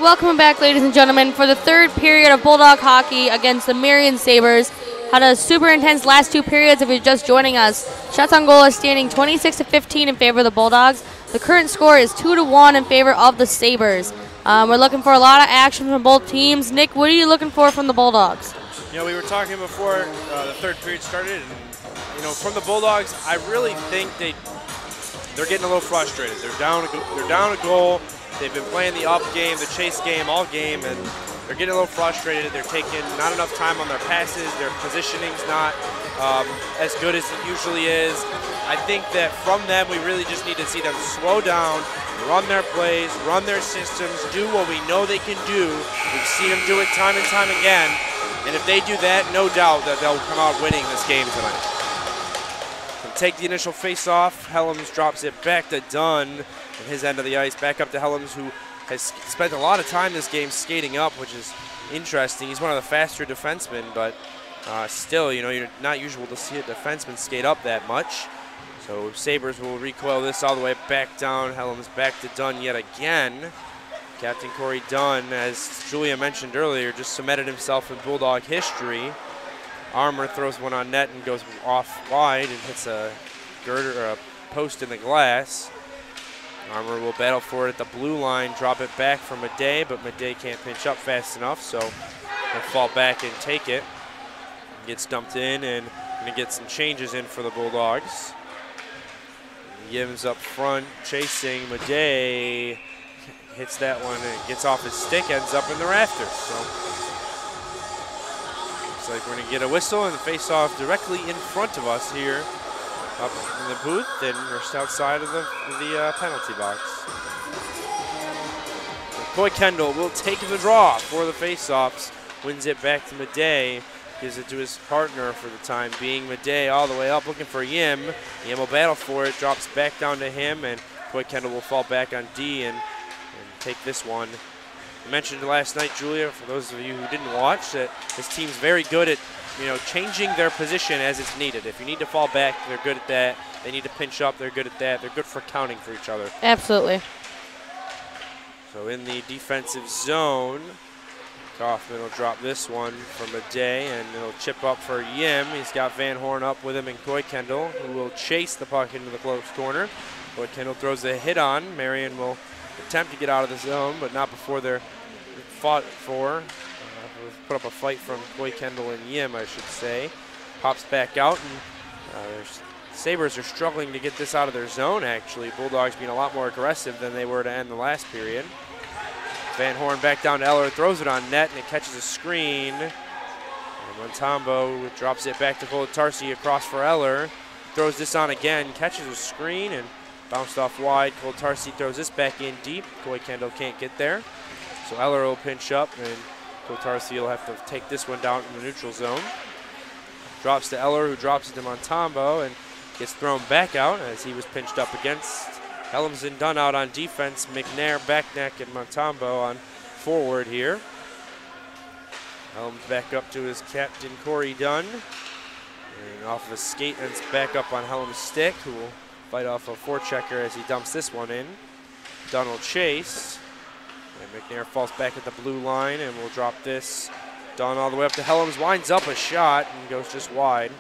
Welcome back, ladies and gentlemen, for the third period of Bulldog hockey against the Marian Sabres. Had a super intense last 2 periods if you're just joining us. Shots on goal is standing 26-15 in favor of the Bulldogs. The current score is 2-1 in favor of the Sabres. We're looking for a lot of action from both teams. Nick, what are you looking for from the Bulldogs? You know, we were talking before the third period started, and you know, from the Bulldogs, I really think they're getting a little frustrated. They're down a goal. They've been playing the up game, the chase game all game, and they're getting a little frustrated. They're taking not enough time on their passes. Their positioning's not as good as it usually is. I think that from them, we really just need to see them slow down, run their plays, run their systems, do what we know they can do. We've seen them do it time and time again. And if they do that, no doubt that they'll come out winning this game tonight. And take the initial face-off. Helms drops it back to Dunn at his end of the ice. Back up to Helms, who has spent a lot of time this game skating up, which is interesting. He's one of the faster defensemen, but still, you know, you're not usual to see a defenseman skate up that much. So Sabres will recoil this all the way back down. Helms back to Dunn yet again. Captain Corey Dunn, as Julia mentioned earlier, just cemented himself in Bulldog history. Armour throws one on net and goes off wide and hits a girder or a post in the glass. Armour will battle for it at the blue line, drop it back for Madej, but Madej can't pinch up fast enough, so he'll fall back and take it. Gets dumped in, and gonna get some changes in for the Bulldogs. Yims up front, chasing. Madej hits that one and gets off his stick, ends up in the rafters. So looks like we're gonna get a whistle and the face-off directly in front of us here, up in the booth and just outside of the penalty box. Coy Kendall will take the draw for the face-offs, wins it back to Madej. Gives it to his partner for the time being. Madej all the way up looking for Yim. Yim will battle for it, drops back down to him, and Coy Kendall will fall back on D and take this one. I mentioned last night, Julia, for those of you who didn't watch, that this team's very good at, you know, changing their position as it's needed. If you need to fall back, they're good at that. They need to pinch up, they're good at that. They're good for counting for each other. Absolutely. So in the defensive zone, Kaufman will drop this one from Madej, and it'll chip up for Yim. He's got Van Horn up with him and Coy Kendall, who will chase the puck into the close corner. Coy Kendall throws a hit on. Marian will attempt to get out of the zone, but not before they're fought for. Put up a fight from Coy Kendall and Yim, I should say. Pops back out, and Sabres are struggling to get this out of their zone, actually. Bulldogs being a lot more aggressive than they were to end the last period. Van Horn back down to Eller, throws it on net, and it catches a screen. And Montembeault drops it back to Kolotarski across for Eller. Throws this on again, catches a screen, and bounced off wide. Kolotarski throws this back in deep. Coy Kendall can't get there. So Eller will pinch up, and Kolotarski will have to take this one down in the neutral zone. Drops to Eller, who drops it to Montembeault, and gets thrown back out as he was pinched up against. Helms and Dunn out on defense. McNair, Backneck, and Montembeault on forward here. Helms back up to his captain, Corey Dunn. And off of a skate, ends back up on Helms' stick, who will fight off a forechecker as he dumps this one in. Dunn will chase. And McNair falls back at the blue line and will drop this. Dunn all the way up to Helms, winds up a shot and goes just wide.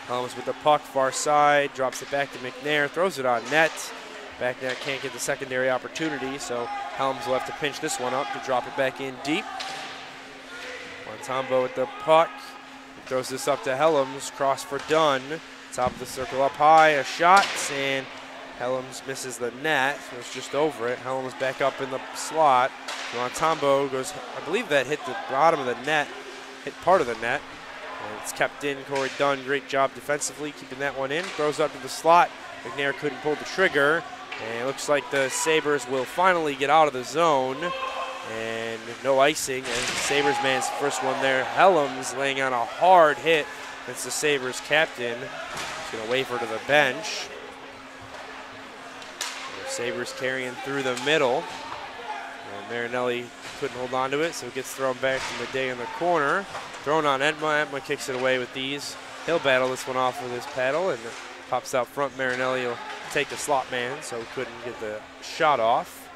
Helms with the puck, far side, drops it back to McNair, throws it on net. Back net can't get the secondary opportunity, so Helms will have to pinch this one up to drop it back in deep. Montembeault with the puck, he throws this up to Helms, cross for Dunn. Top of the circle up high, a shot, and Helms misses the net, so it's just over it. Helms back up in the slot. Montembeault goes, I believe that hit the bottom of the net, hit part of the net. And it's kept in. Corey Dunn, great job defensively, keeping that one in. Throws up to the slot. McNair couldn't pull the trigger. And it looks like the Sabres will finally get out of the zone. And no icing, and the Sabres man's first one there. Helms laying on a hard hit against the Sabres captain. He's going to wave her to the bench. The Sabres carrying through the middle. And Marinelli couldn't hold on to it, so it gets thrown back to Madej in the corner. Thrown on Edma. Edma kicks it away with these. He'll battle this one off with his paddle and pops out front. Marinelli will take the slot man, so couldn't get the shot off.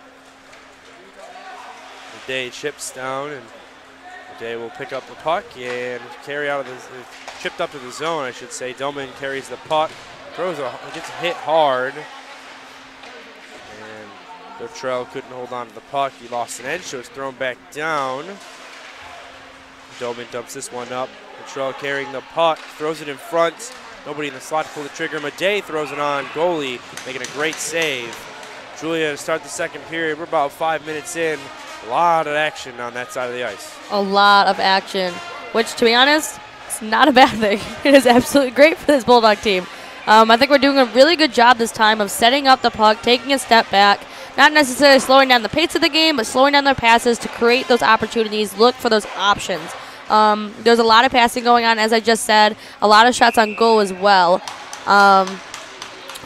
Day chips down, and Day will pick up the puck and carry out of the, chipped up to the zone, I should say. Doman carries the puck, gets hit hard. And Luttrell couldn't hold on to the puck. He lost an edge, so it's thrown back down. Doman dumps this one up. Luttrell carrying the puck, throws it in front. Nobody in the slot to pull the trigger. Madej throws it on. Goalie making a great save. Julia to start the second period. We're about 5 minutes in. A lot of action on that side of the ice. A lot of action, which, to be honest, it's not a bad thing. It is absolutely great for this Bulldog team. I think we're doing a really good job this time of setting up the puck, taking a step back, not necessarily slowing down the pace of the game, but slowing down their passes to create those opportunities, look for those options. There's a lot of passing going on, as I just said, a lot of shots on goal as well.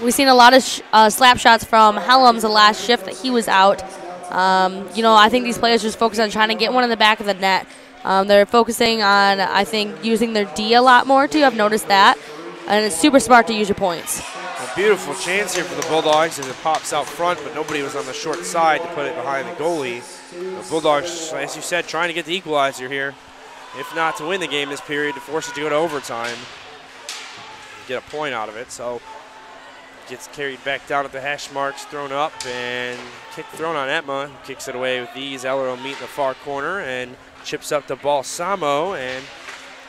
We've seen a lot of slap shots from Helms the last shift that he was out. You know, I think these players just focus on trying to get one in the back of the net. They're focusing on, I think, using their D a lot more too. I've noticed that. And it's super smart to use your points. A beautiful chance here for the Bulldogs as it pops out front, but nobody was on the short side to put it behind the goalie. The Bulldogs, as you said, trying to get the equalizer here. If not to win the game this period, to force it to go to overtime. Get a point out of it. So gets carried back down at the hash marks, thrown up, and thrown on Etma, who kicks it away with ease. Eller will meet in the far corner and chips up to Balsamo, and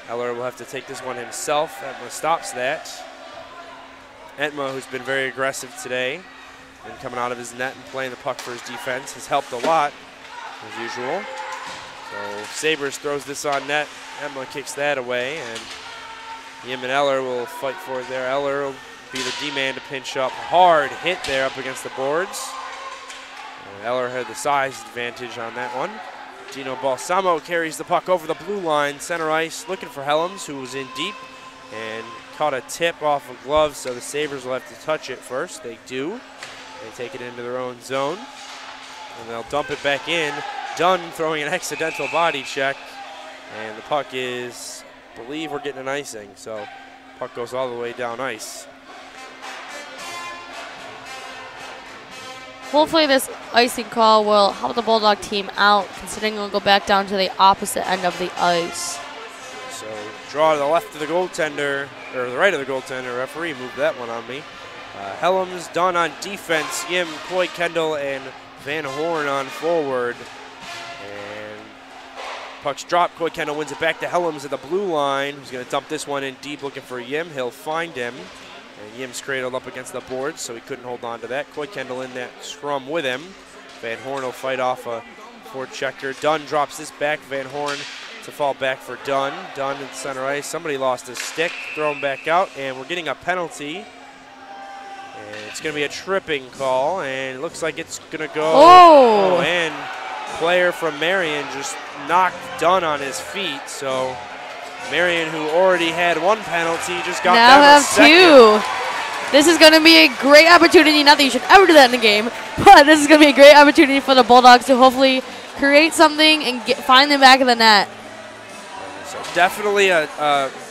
Eller will have to take this one himself. Etma stops that. Etma, who's been very aggressive today and coming out of his net and playing the puck for his defense, has helped a lot, as usual. So Sabres throws this on net. Etma kicks that away, and Yim and Eller will fight for it there. Eller will be the D-man to pinch up. Hard hit there up against the boards. And Eller had the size advantage on that one. Dino Balsamo carries the puck over the blue line, center ice, looking for Helms, who was in deep and caught a tip off a glove, so the Sabres will have to touch it first. They do. They take it into their own zone, and they'll dump it back in. Dunn throwing an accidental body check, and the puck is, I believe we're getting an icing, so puck goes all the way down ice. Hopefully this icing call will help the Bulldog team out, considering we'll go back down to the opposite end of the ice. So draw to the left of the goaltender, or the right of the goaltender. Referee moved that one on me. Helms, Dunn on defense. Yim, Coy Kendall, and Van Horn on forward. And puck's dropped. Coy Kendall wins it back to Helms at the blue line. He's going to dump this one in deep looking for Yim. He'll find him. And Yim's cradled up against the boards, so he couldn't hold on to that. Coy Kendall in that scrum with him. Van Horn will fight off a forechecker. Dunn drops this back. Van Horn to fall back for Dunn. Dunn in center ice. Somebody lost his stick. Thrown back out, and we're getting a penalty. And it's going to be a tripping call, and it looks like it's going to go. Oh! And player from Marian just knocked Dunn on his feet, so Marian, who already had one penalty, just got now down have to second. two. This is going to be a great opportunity. Not that you should ever do that in the game, but this is going to be a great opportunity for the Bulldogs to hopefully create something and find the back of the net. So definitely a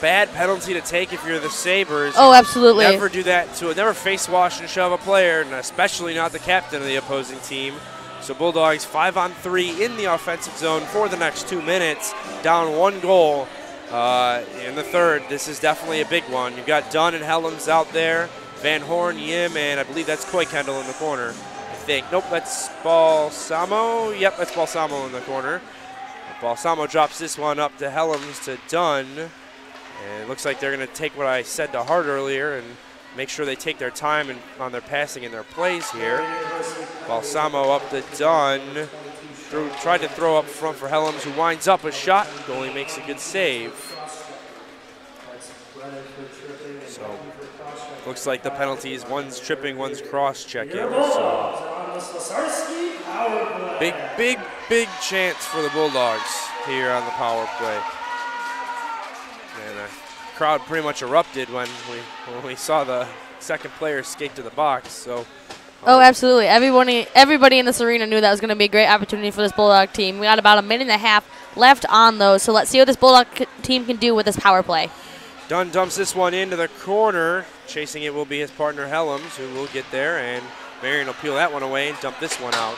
bad penalty to take if you're the Sabres. Oh, absolutely. Never do that. Never face wash and shove a player, and especially not the captain of the opposing team. So Bulldogs 5-on-3 in the offensive zone for the next 2 minutes, down 1 goal. In the third. This is definitely a big one. You've got Dunn and Helms out there, Van Horn, Yim, and I believe that's Coy Kendall in the corner. I think. Nope, that's Balsamo. Yep, that's Balsamo in the corner. Balsamo drops this one up to Helms to Dunn. And it looks like they're going to take what I said to Hart earlier and make sure they take their time on their passing and their plays here. Balsamo up to Dunn. Tried to throw up front for Helms, who winds up a shot. Goalie makes a good save. So looks like the penalties, one's tripping, one's cross-checking. So big chance for the Bulldogs here on the power play. And the crowd pretty much erupted when we saw the second player skate to the box. So. Oh, absolutely. Everybody in this arena knew that was going to be a great opportunity for this Bulldog team. We got about a minute and a half left on those, so let's see what this Bulldog team can do with this power play. Dunn dumps this one into the corner. Chasing it will be his partner Helms, who will get there, and Marian will peel that one away and dump this one out.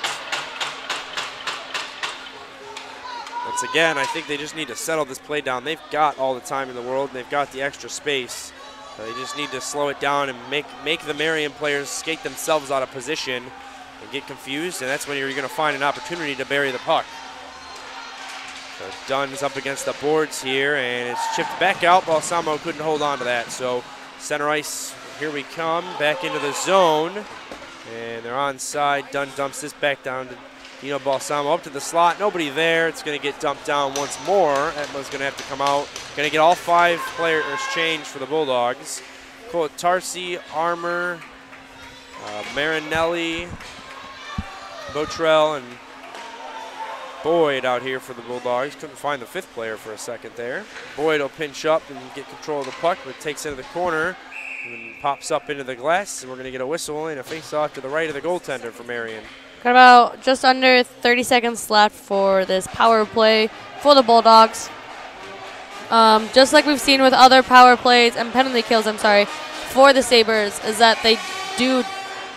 Once again, I think they just need to settle this play down. They've got all the time in the world, and they've got the extra space. They just need to slow it down and make the Marian players skate themselves out of position and get confused, and that's when you're going to find an opportunity to bury the puck. So Dunn's up against the boards here, and it's chipped back out. Balsamo couldn't hold on to that. So center ice, here we come, back into the zone, and they're onside. Dunn dumps this back down to Dino Balsamo up to the slot. Nobody there. It's going to get dumped down once more. Etma's going to have to come out. Going to get all 5 players changed for the Bulldogs. Tarsi, Armour, Marinelli, Botrell, and Boyd out here for the Bulldogs. Couldn't find the 5th player for a second there. Boyd will pinch up and get control of the puck, but takes it to the corner and pops up into the glass. And we're going to get a whistle and a face-off to the right of the goaltender for Marian. Got about just under 30 seconds left for this power play for the Bulldogs. Just like we've seen with other power plays and penalty kills, for the Sabres, is that they do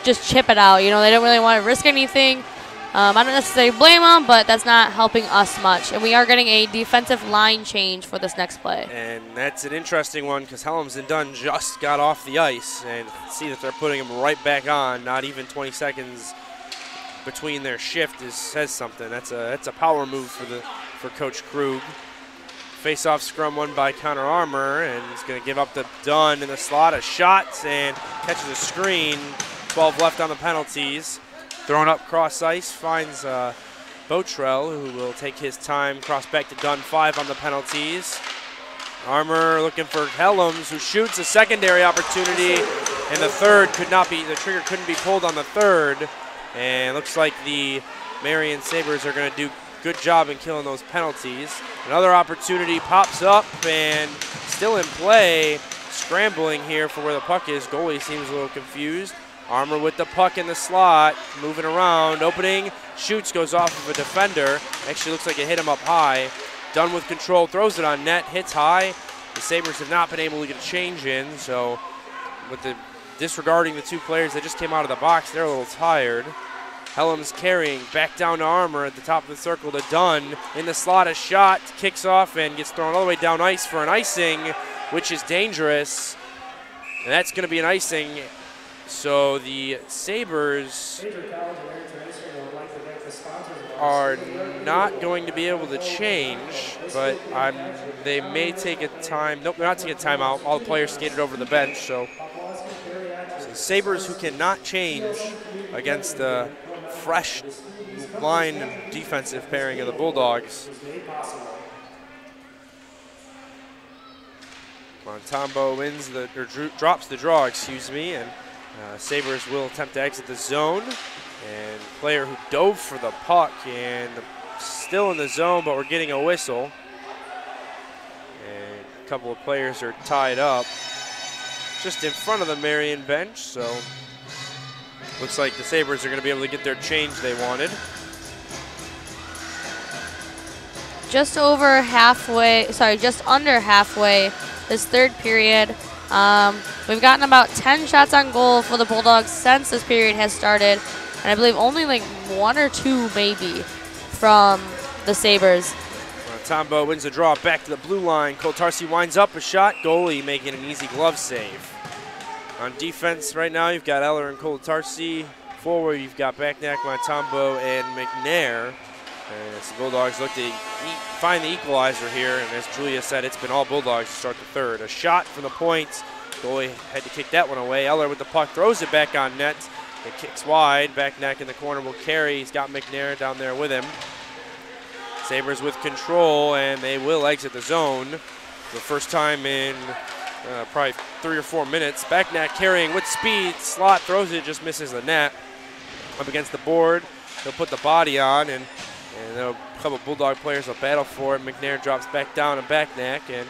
just chip it out. You know, they don't really want to risk anything. I don't necessarily blame them, but that's not helping us much. And we are getting a defensive line change for this next play. And that's an interesting one because Helms and Dunn just got off the ice, and see that they're putting them right back on. Not even 20 seconds between their shift says something. That's a power move for Coach Krug. Face-off scrum won by Connor Armour, and he's going to give up to Dunn in the slot. A shot and catches a screen. 12 left on the penalties. Thrown up cross ice, finds Botrell, who will take his time. Cross back to Dunn, 5 on the penalties. Armour looking for Helms, who shoots a secondary opportunity, and the trigger couldn't be pulled on the 3rd. And looks like the Marian Sabres are going to do a good job in killing those penalties. Another opportunity pops up and still in play. Scrambling here for where the puck is. Goalie seems a little confused. Armour with the puck in the slot, moving around, opening, shoots, goes off of a defender. Actually looks like it hit him up high. Dunn with control, throws it on net, hits high. The Sabres have not been able to get a change in, so with the disregarding the 2 players that just came out of the box, they're a little tired. Helms carrying back down to Armour at the top of the circle to Dunn. In the slot, a shot, kicks off and gets thrown all the way down ice for an icing, which is dangerous. And that's going to be an icing. So the Sabres are not going to be able to change, but they may take a time. Nope, they're not taking a timeout. All the players skated over the bench. So the Sabres, who cannot change against the fresh line and defensive pairing of the Bulldogs. Montembeault drops the draw, and Sabres will attempt to exit the zone. And player who dove for the puck and still in the zone, but we're getting a whistle. And a couple of players are tied up just in front of the Marian bench, so looks like the Sabres are going to be able to get their change they wanted. Just under halfway this 3rd period. We've gotten about 10 shots on goal for the Bulldogs since this period has started. And I believe only like 1 or 2 maybe from the Sabres. Tombo wins the draw back to the blue line. Tarsi winds up a shot. Goalie making an easy glove save. On defense right now, you've got Eller and Tarsi. Forward, you've got Backnack, Montembeault, and McNair. And as the Bulldogs look to find the equalizer here, and as Julia said, it's been all Bulldogs to start the 3rd. A shot from the point. Goalie had to kick that one away. Eller with the puck throws it back on net. It kicks wide. Backnack in the corner will carry. He's got McNair down there with him. Sabres with control, and they will exit the zone for the first time in probably 3 or 4 minutes. Backnack carrying with speed. Slot throws it, just misses the net. Up against the board. They'll put the body on, and a couple Bulldog players will battle for it. McNair drops back down to Backnack, and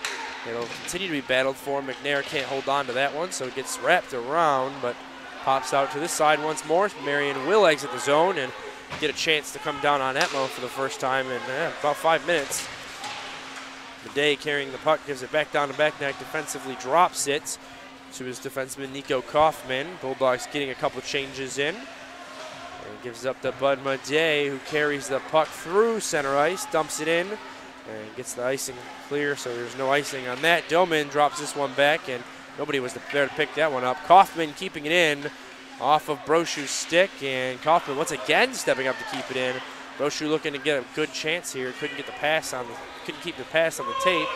it'll continue to be battled for. McNair can't hold on to that one, so it gets wrapped around, but pops out to this side once more. Marian will exit the zone and get a chance to come down on Etmo for the first time in about 5 minutes. Bidet carrying the puck, gives it back down to Backnack, defensively drops it to his defenseman Nico Kaufman. Bulldogs getting a couple changes in. And gives up to Bud Bidet, who carries the puck through center ice, dumps it in and gets the icing clear, so there's no icing on that. Dillman drops this one back, and nobody was there to pick that one up. Kaufman keeping it in off of Brochu's stick, and Kaufman once again stepping up to keep it in. Brochu looking to get a good chance here. Couldn't keep the pass on the tape.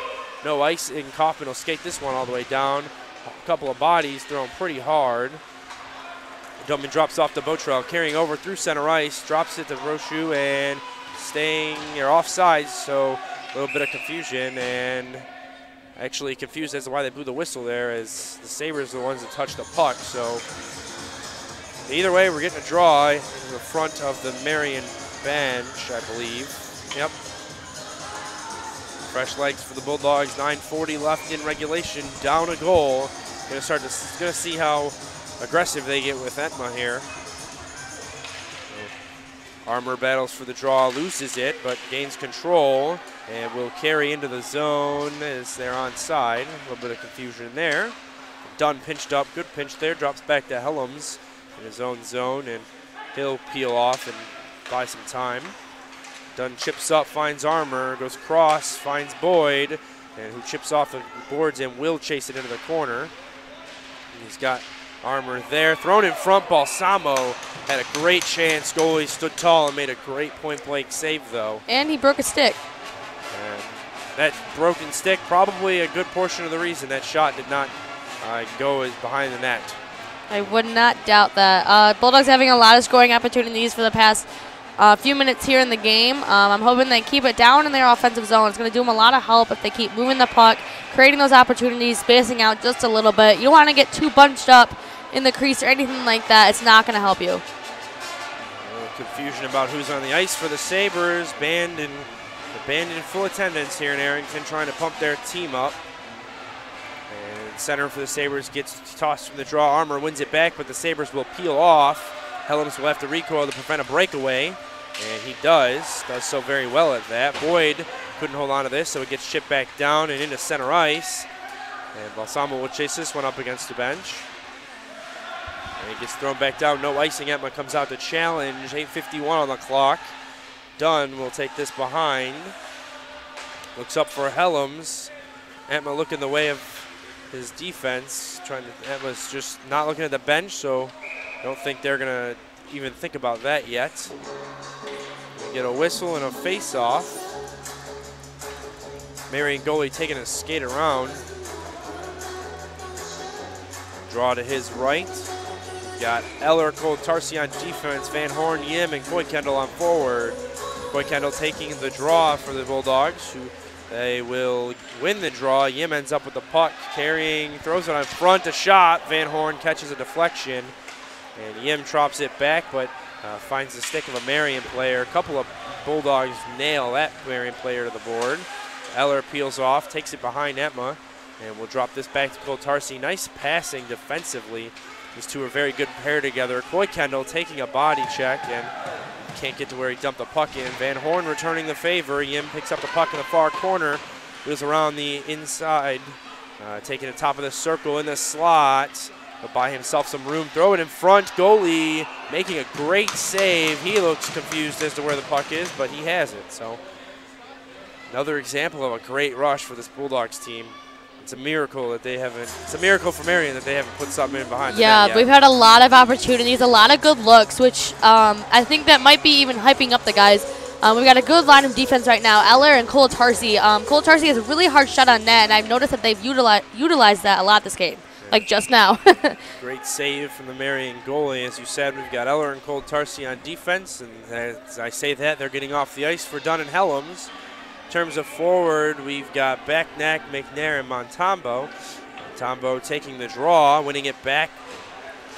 No icing. Kaufman will skate this one all the way down. A couple of bodies thrown pretty hard. Dillman drops off to Botrell, carrying over through center ice, drops it to Brochu, and staying offside, so a little bit of confusion, and actually confused as to why they blew the whistle there, as the Sabres are the ones that touched the puck. So either way, we're getting a draw in the front of the Marian bench, I believe. Yep. Fresh legs for the Bulldogs. 9:40 left in regulation. Down a goal. Gonna see how aggressive they get with Etma here. Armour battles for the draw, loses it, but gains control and will carry into the zone as they're onside. A little bit of confusion there. Dunn pinched up, good pinch there, drops back to Helms in his own zone, and he'll peel off and buy some time. Dunn chips up, finds Armour, goes cross, finds Boyd, and who chips off the boards and will chase it into the corner. And he's got Armour there, thrown in front. Balsamo had a great chance. Goalie stood tall and made a great point-blank save, though. And he broke a stick. And that broken stick, probably a good portion of the reason that shot did not go behind the net. I would not doubt that. Bulldogs having a lot of scoring opportunities for the past few minutes here in the game. I'm hoping they keep it down in their offensive zone. It's going to do them a lot of help if they keep moving the puck, creating those opportunities, spacing out just a little bit. You don't want to get too bunched up in the crease or anything like that. It's not going to help you. A little confusion about who's on the ice for the Sabres. Band in full attendance here in Arrington, trying to pump their team up. And center for the Sabres gets tossed from the draw. Armour wins it back, but the Sabres will peel off. Helms will have to recoil to prevent a breakaway, and he does so very well at that. Boyd couldn't hold on to this, so it gets chipped back down and into center ice. And Balsamo will chase this one up against the bench. And it gets thrown back down, no icing. Etma comes out to challenge, 8:51 on the clock. Dunn will take this behind. Looks up for Helms. Etma looking the way of his defense. Etma's just not looking at the bench, so I don't think they're going to even think about that yet. We get a whistle and a face-off. Marian goalie taking a skate around. Draw to his right. Got Eller, Cole-Tarsi on defense, Van Horn, Yim, and Coy Kendall on forward. Coy Kendall taking the draw for the Bulldogs, who they will win the draw. Yim ends up with the puck, carrying, throws it on front, a shot. Van Horn catches a deflection, and Yim drops it back, but finds the stick of a Marian player. A couple of Bulldogs nail that Marian player to the board. Eller peels off, takes it behind Etma, and will drop this back to Cole-Tarsi. Nice passing defensively. These two are very good pair together. Coy Kendall taking a body check and can't get to where he dumped the puck in. Van Horn returning the favor. Yim picks up the puck in the far corner, goes around the inside, taking the top of the circle in the slot, but buy himself some room. Throw it in front. Goalie making a great save. He looks confused as to where the puck is, but he has it. So another example of a great rush for this Bulldogs team. It's a miracle that they haven't. It's a miracle for Marian that they haven't put something in behind. Yeah, we've had a lot of opportunities, a lot of good looks, which I think that might be even hyping up the guys. We've got a good line of defense right now. Eller and Cole-Tarsi. Cole-Tarsi has a really hard shot on net, and I've noticed that they've utilized that a lot this game, like just now. Great save from the Marian goalie. As you said, we've got Eller and Cole-Tarsi on defense, and as I say that, they're getting off the ice for Dunn and Helms. In terms of forward, we've got Becknack, McNair, and Montembeau. Montembeau taking the draw, winning it back.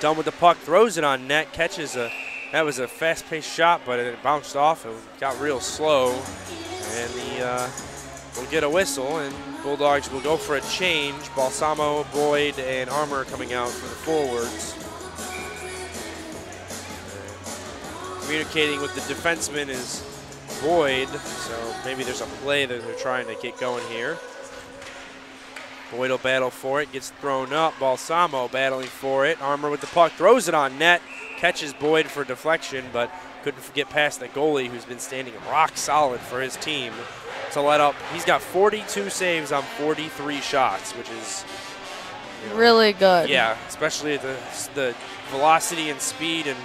Dunn with the puck, throws it on net, catches that was a fast-paced shot, but it bounced off and got real slow. And we'll get a whistle, and Bulldogs will go for a change. Balsamo, Boyd, and Armour coming out for the forwards. Communicating with the defenseman is Boyd, so maybe there's a play that they're trying to get going here. Boyd will battle for it, gets thrown up. Balsamo battling for it. Armour with the puck, throws it on net, catches Boyd for deflection, but couldn't get past the goalie, who's been standing rock solid for his team. to let up. He's got 42 saves on 43 shots, which is really good. Yeah, especially the velocity and speed and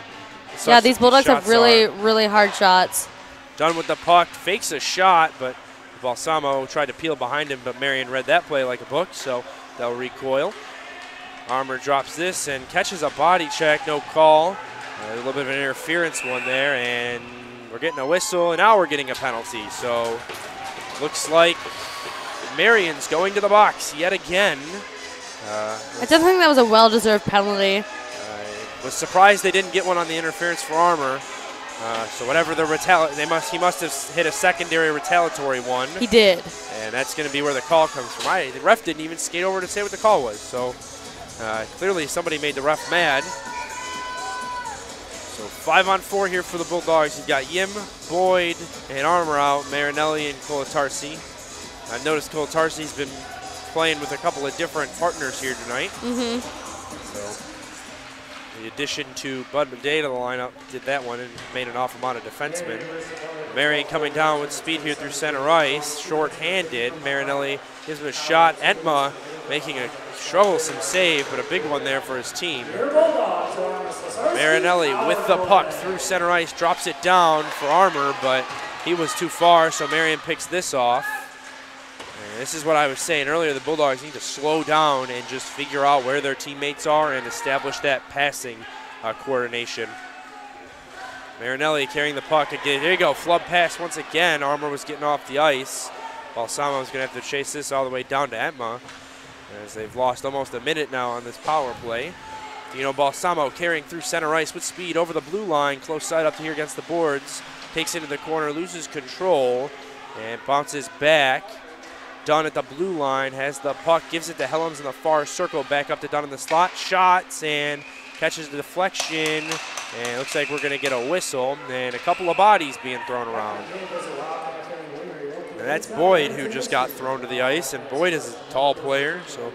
yeah, these Bulldogs have really hard shots. Dunn with the puck, fakes a shot, but Balsamo tried to peel behind him, but Marian read that play like a book, so they'll recoil. Armour drops this and catches a body check, no call. A little bit of an interference one there, and we're getting a whistle, and now we're getting a penalty. So looks like Marian's going to the box yet again. I definitely think that was a well-deserved penalty. I was surprised they didn't get one on the interference for Armour. So whatever the he must have hit a secondary retaliatory one. He did. And that's going to be where the call comes from. The ref didn't even skate over to say what the call was. So clearly somebody made the ref mad. So 5-on-4 here for the Bulldogs. You've got Yim, Boyd, and Armour out, Marinelli and Colatarsi. I noticed Colatarsi's been playing with a couple of different partners here tonight. So the addition to Bud Madej to the lineup did that one and made an awful amount of defensemen. Marian coming down with speed here through center ice, short-handed. Marinelli gives him a shot. Entma making a troublesome save, but a big one there for his team. Marinelli with the puck through center ice, drops it down for Armour, but he was too far, so Marian picks this off. And this is what I was saying earlier, the Bulldogs need to slow down and just figure out where their teammates are and establish that passing coordination. Marinelli carrying the puck again. There you go, flub pass once again. Armour was getting off the ice. Balsamo is going to have to chase this all the way down to Entma, as they've lost almost a minute now on this power play. Dino Balsamo carrying through center ice with speed over the blue line, close side up to here against the boards. Takes into the corner, loses control, and bounces back. Dunn at the blue line has the puck, gives it to Helms in the far circle, back up to Dunn in the slot, shots, and catches the deflection, and it looks like we're going to get a whistle, and a couple of bodies being thrown around. And that's Boyd, who just got thrown to the ice, and Boyd is a tall player, so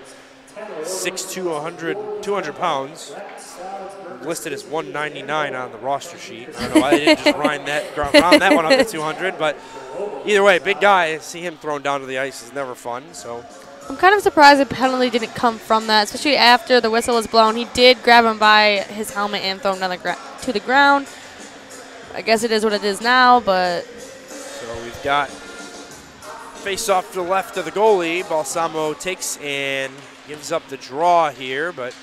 6'2", 200 pounds, listed as 199 on the roster sheet. I don't know why they didn't just round that one up to 200, but either way, big guy. See him thrown down to the ice is never fun. So I'm kind of surprised the penalty didn't come from that, especially after the whistle was blown. He did grab him by his helmet and throw him down to the ground. I guess it is what it is now, but. So we've got face off to the left of the goalie. Balsamo takes and gives up the draw here, but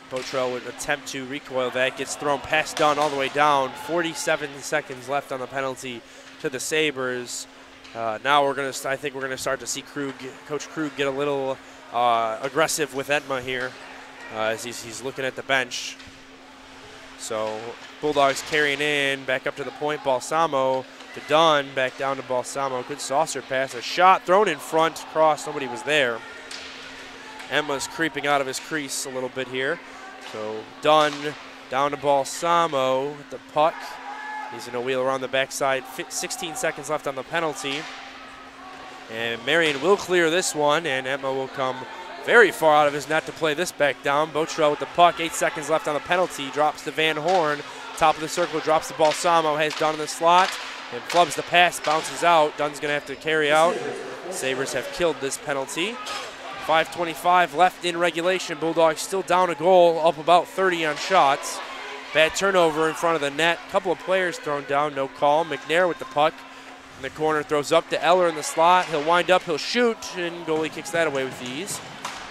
Botrell would attempt to recoil that. Gets thrown past Dunn all the way down. 47 seconds left on the penalty to the Sabres. Now I think we're gonna start to see Coach Krug get a little aggressive with Entma here as he's looking at the bench. So Bulldogs carrying in back up to the point. Balsamo to Dunn, back down to Balsamo. Good saucer pass, a shot thrown in front, cross. Nobody was there. Emma's creeping out of his crease a little bit here. So Dunn down to Balsamo with the puck. He's going to wheel around the backside. 16 seconds left on the penalty. And Marian will clear this one, and Entma will come very far out of his net to play this back down. Botrell with the puck. 8 seconds left on the penalty. Drops to Van Horn. Top of the circle, drops to Balsamo. Has Dunn in the slot and flubs the pass. Bounces out. Dunn's going to have to carry out. Sabres have killed this penalty. 5:25 left in regulation. Bulldogs still down a goal, up about 30 on shots. Bad turnover in front of the net. Couple of players thrown down, no call. McNair with the puck in the corner, throws up to Eller in the slot. He'll wind up, he'll shoot, and goalie kicks that away with ease.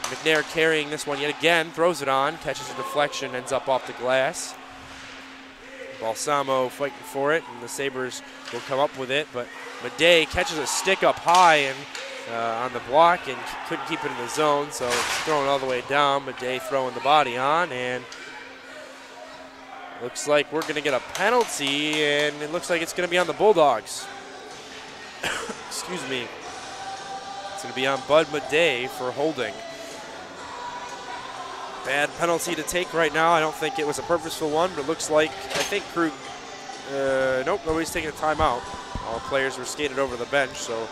McNair carrying this one yet again, throws it on, catches a deflection, ends up off the glass. Balsamo fighting for it, and the Sabres will come up with it, but Madej catches a stick up high and on the block and couldn't keep it in the zone, so it's thrown all the way down. Madej throwing the body on, and looks like we're going to get a penalty, and it looks like it's going to be on the Bulldogs. Excuse me. It's going to be on Bud Madej for holding. Bad penalty to take right now. I don't think it was a purposeful one, but it looks like, I think Krug, nope, nobody's taking a timeout. All players were skated over the bench, so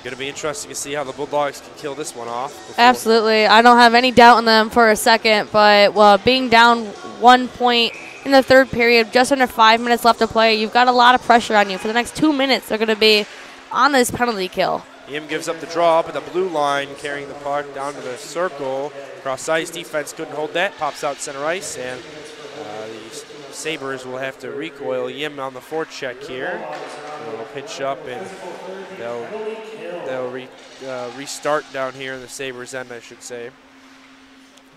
going to be interesting to see how the Bulldogs can kill this one off. Absolutely. I don't have any doubt in them for a second, but being down 1 point in the third period, just under 5 minutes left to play. You've got a lot of pressure on you. For the next 2 minutes, they're going to be on this penalty kill. Yim gives up the draw up at the blue line, carrying the puck down to the circle. Cross ice, defense couldn't hold that. Pops out center ice, and the Sabres will have to recoil. Yim on the forecheck here. They'll pitch up, and they'll restart down here in the Sabres end, I should say.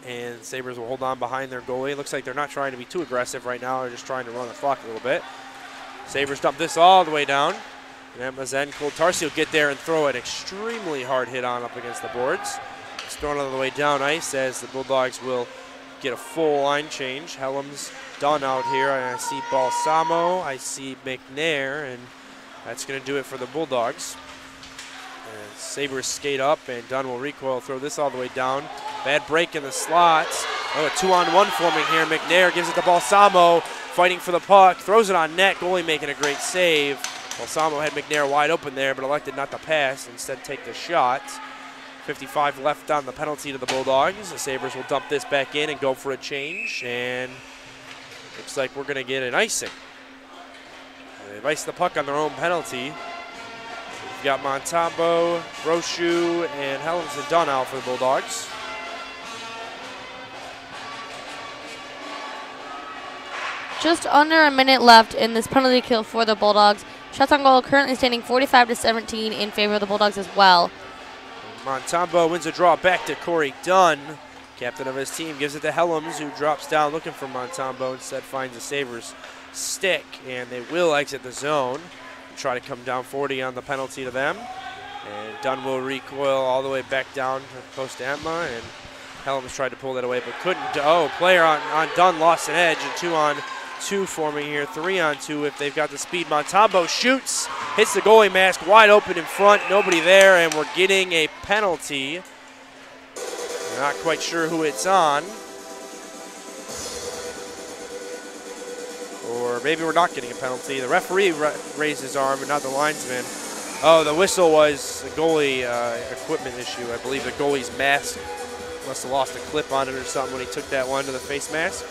And Sabres will hold on behind their goalie. It looks like they're not trying to be too aggressive right now. They're just trying to run the clock a little bit. Sabres dump this all the way down. And Mazen Tarsi will get there and throw an extremely hard hit on up against the boards. It's thrown on the way down ice as the Bulldogs will get a full line change. Hellam's done out here. I see Balsamo, I see McNair, and that's going to do it for the Bulldogs. And Sabres skate up, and Dunn will recoil, throw this all the way down. Bad break in the slots. Oh, a 2-on-1 forming here. McNair gives it to Balsamo, fighting for the puck, throws it on net. Goalie making a great save. Balsamo had McNair wide open there, but elected not to pass, instead take the shot. 55 left on the penalty to the Bulldogs. The Sabres will dump this back in and go for a change, and looks like we're going to get an icing. They've iced the puck on their own penalty. We've got Montembeault, Brochu, and Helms and Dunn out for the Bulldogs. Just under a minute left in this penalty kill for the Bulldogs. Shots on goal currently standing 45-17 in favor of the Bulldogs as well. Montembeault wins a draw back to Corey Dunn. Captain of his team gives it to Helms, who drops down looking for Montembeault. Instead finds the Sabres stick, and they will exit the zone and try to come down 40 on the penalty to them. And Dunn will recoil all the way back down close to Emma, and Helms tried to pull that away but couldn't. Oh, player on Dunn lost an edge, and 2-on-2 forming here, 3-on-2 if they've got the speed. Montembeault shoots, hits the goalie mask wide open in front, nobody there, and we're getting a penalty. We're not quite sure who it's on. Or maybe we're not getting a penalty. The referee raised his arm, but not the linesman. Oh, the whistle was a goalie equipment issue. I believe the goalie's mask must have lost a clip on it or something when he took that one to the face mask.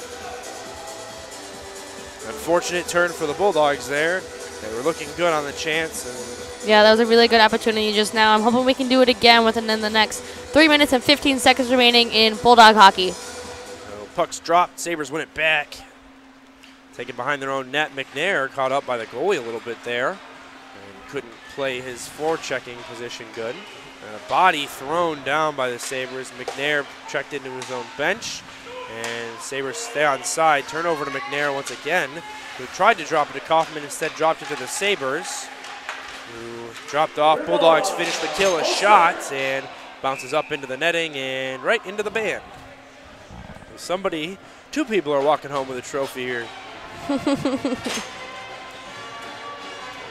Unfortunate turn for the Bulldogs there. They were looking good on the chance. And yeah, that was a really good opportunity just now. I'm hoping we can do it again within the next 3 minutes and 15 seconds remaining in Bulldog hockey. So puck's dropped. Sabres win it back. Taken behind their own net. McNair caught up by the goalie a little bit there and couldn't play his forechecking position good. Body thrown down by the Sabres. McNair checked into his own bench. And Sabres stay on side. Turnover to McNair once again, who tried to drop it to Kaufman, instead dropped it to the Sabres, who dropped off. Bulldogs finish the kill, a shot, and bounces up into the netting and right into the band. Somebody, two people are walking home with a trophy here.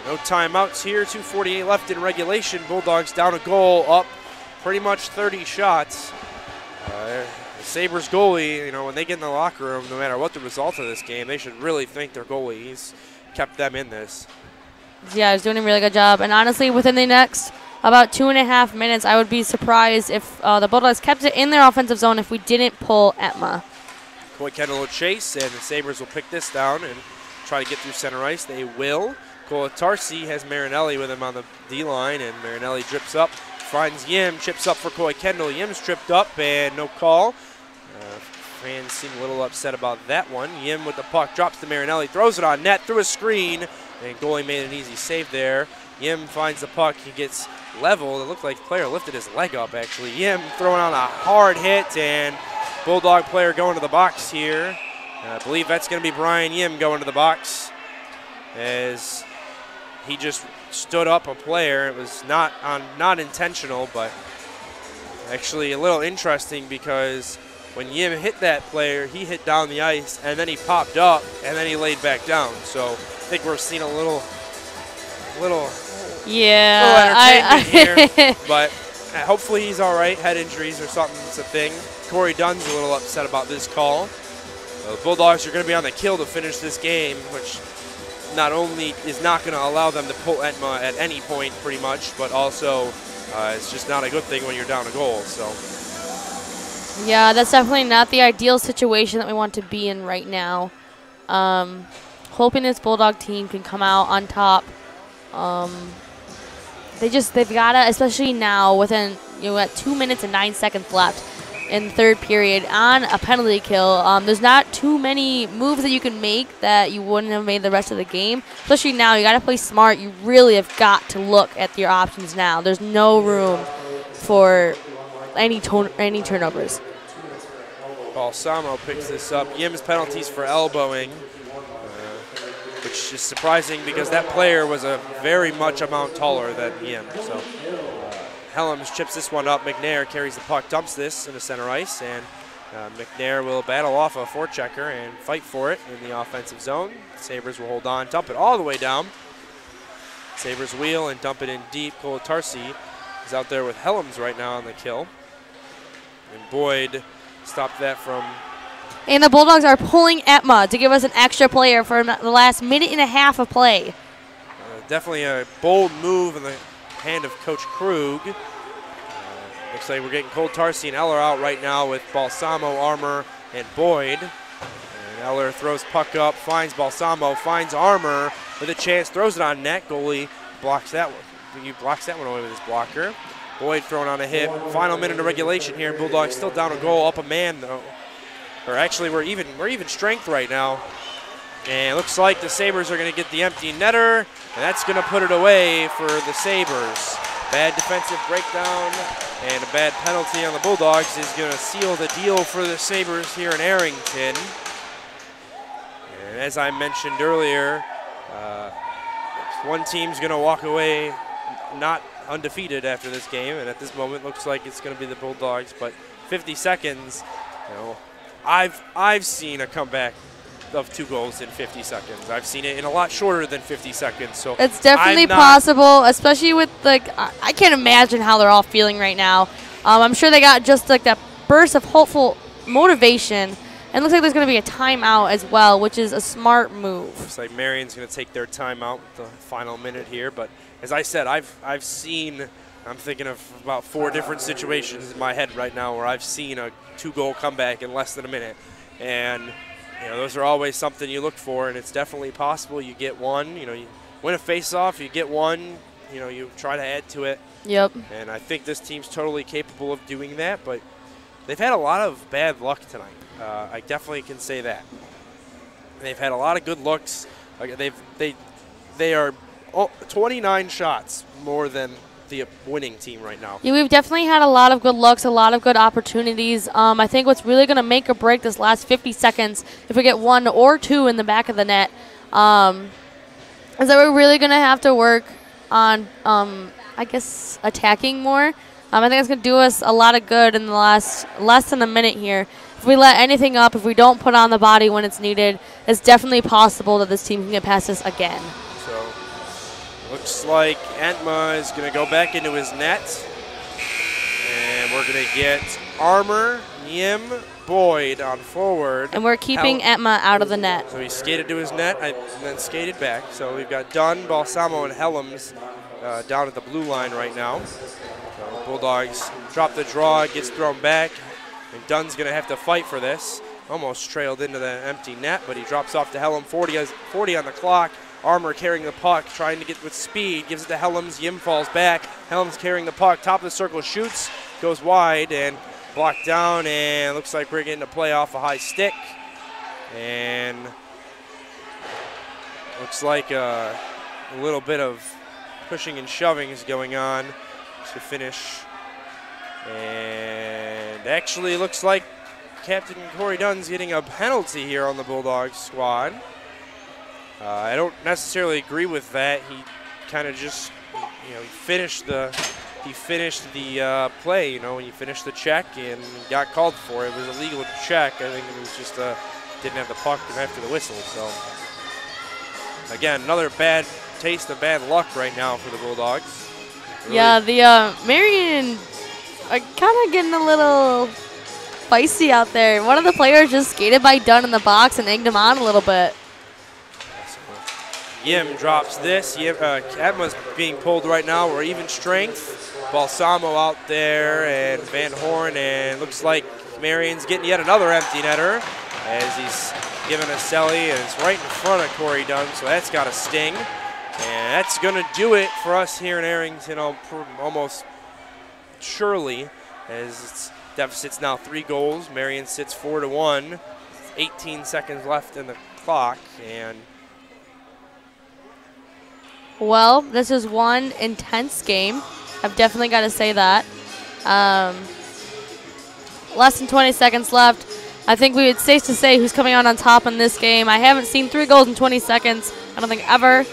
No timeouts here, 2:48 left in regulation. Bulldogs down a goal, up pretty much 30 shots. The Sabres goalie, you know, when they get in the locker room, no matter what the result of this game, they should really thank their goalie. He's kept them in this. Yeah, he's doing a really good job. And honestly, within the next about 2.5 minutes, I would be surprised if the Bulldogs kept it in their offensive zone if we didn't pull Etma. Coy Kendall will chase, and the Sabres will pick this down and try to get through center ice. They will. Tarsi has Marinelli with him on the D-line, and Marinelli drips up, finds Yim, chips up for Coy Kendall. Yim's tripped up, and no call. Fans seem a little upset about that one. Yim with the puck, drops to Marinelli, throws it on net, through a screen, and goalie made an easy save there. Yim finds the puck, he gets leveled. It looked like the player lifted his leg up, actually. Yim throwing on a hard hit, and Bulldog player going to the box here. I believe that's going to be Brian Yim going to the box, as he just stood up a player. It was not intentional, but actually a little interesting, because when Yim hit that player, he hit down the ice, and then he popped up, and then he laid back down. So I think we're seeing a little entertainment here. But hopefully he's all right. Head injuries or something, it's a thing. Corey Dunn's a little upset about this call. The Bulldogs are going to be on the kill to finish this game, which not only is not going to allow them to pull Etma at any point pretty much, but also it's just not a good thing when you're down a goal. So. Yeah, that's definitely not the ideal situation that we want to be in right now. Hoping this Bulldog team can come out on top. They've got to, especially now within, at 2 minutes and 9 seconds left in the third period on a penalty kill. There's not too many moves that you can make that you wouldn't have made the rest of the game. Especially now, you got to play smart. You really have got to look at your options now. There's no room for any turnovers. Balsamo picks this up. Yim's penalties for elbowing, which is surprising because that player was a very much amount taller than Yim. So Helms chips this one up. McNair carries the puck, dumps this into center ice, and McNair will battle off a forechecker and fight for it in the offensive zone. Sabres will hold on, dump it all the way down. Sabres wheel and dump it in deep. Cole Tarsi is out there with Helms right now on the kill. And Boyd stopped that from... And the Bulldogs are pulling Etma to give us an extra player for the last minute and a half of play. Definitely a bold move in the hand of Coach Krug. Looks like we're getting Cole Tarsi and Eller out right now with Balsamo, Armour, and Boyd. And Eller throws puck up, finds Balsamo, finds Armour with a chance, throws it on net. Goalie blocks that one. He blocks that one away with his blocker. Boyd thrown on a hit. Final minute of regulation here. Bulldogs still down a goal, up a man though. Or actually, we're even strength right now. And it looks like the Sabres are going to get the empty netter, and that's going to put it away for the Sabres. Bad defensive breakdown and a bad penalty on the Bulldogs is going to seal the deal for the Sabres here in Arrington. And as I mentioned earlier, one team's going to walk away not undefeated after this game, and at this moment looks like it's going to be the Bulldogs. But 50 seconds, I've seen a comeback of 2 goals in 50 seconds. I've seen it in a lot shorter than 50 seconds. So it's definitely possible, especially with I can't imagine how they're all feeling right now. I'm sure they got just like that burst of hopeful motivation. And it looks like there's going to be a timeout as well, which is a smart move. Looks like Marian's going to take their timeout the final minute here. But as I said, I've seen, I'm thinking of about 4 different situations in my head right now where I've seen a 2-goal comeback in less than a minute. And those are always something you look for, and it's definitely possible. You get one, you win a face-off, you get one, you try to add to it. Yep. And I think this team's totally capable of doing that, but they've had a lot of bad luck tonight. I definitely can say that. They've had a lot of good looks. They are 29 shots more than the winning team right now. Yeah, we've definitely had a lot of good looks, a lot of good opportunities. I think what's really going to make or break this last 50 seconds, if we get 1 or 2 in the back of the net, is that we're really going to have to work on, I guess, attacking more. I think it's going to do us a lot of good in the less than a minute here. If we let anything up, if we don't put on the body when it's needed, it's definitely possible that this team can get past us again. So looks like Entma is going to go back into his net. And we're going to get Armour, Yim, Boyd on forward. And we're keeping Entma out of the net. So he skated to his net and then skated back. So we've got Dunn, Balsamo, and Helms down at the blue line right now. So Bulldogs drop the draw, gets thrown back. And Dunn's going to have to fight for this. Almost trailed into the empty net, but he drops off to Helm. 40 on the clock. Armour carrying the puck, trying to get with speed. Gives it to Helms. Yim falls back. Helms carrying the puck. Top of the circle, shoots. Goes wide and blocked down. And looks like we're getting a play off a high stick. And looks like a little bit of pushing and shoving is going on to finish. And actually looks like Captain Corey Dunn's getting a penalty here on the Bulldogs squad. I don't necessarily agree with that. He kind of just, he finished the play. When you finish the check and got called for it. It was a legal check. I think it was just didn't have the puck after the whistle. So again, another bad taste of bad luck right now for the Bulldogs. Really. Yeah, the Marian are kind of getting a little feisty out there. One of the players just skated by Dunn in the box and egged him on a little bit. Yim drops this. Atma's being pulled right now. We're even strength. Balsamo out there and Van Horn, and looks like Marian's getting yet another empty netter as he's giving a celly, and it's right in front of Corey Dunn, so that's got a sting. And that's going to do it for us here in Arrington almost surely, as it's deficit's now 3 goals. Marian sits 4-1. 18 seconds left in the clock, and well, this is one intense game. I've definitely got to say that. Less than 20 seconds left. I think it's safe to say who's coming out on top in this game. I haven't seen 3 goals in 20 seconds. I don't think ever.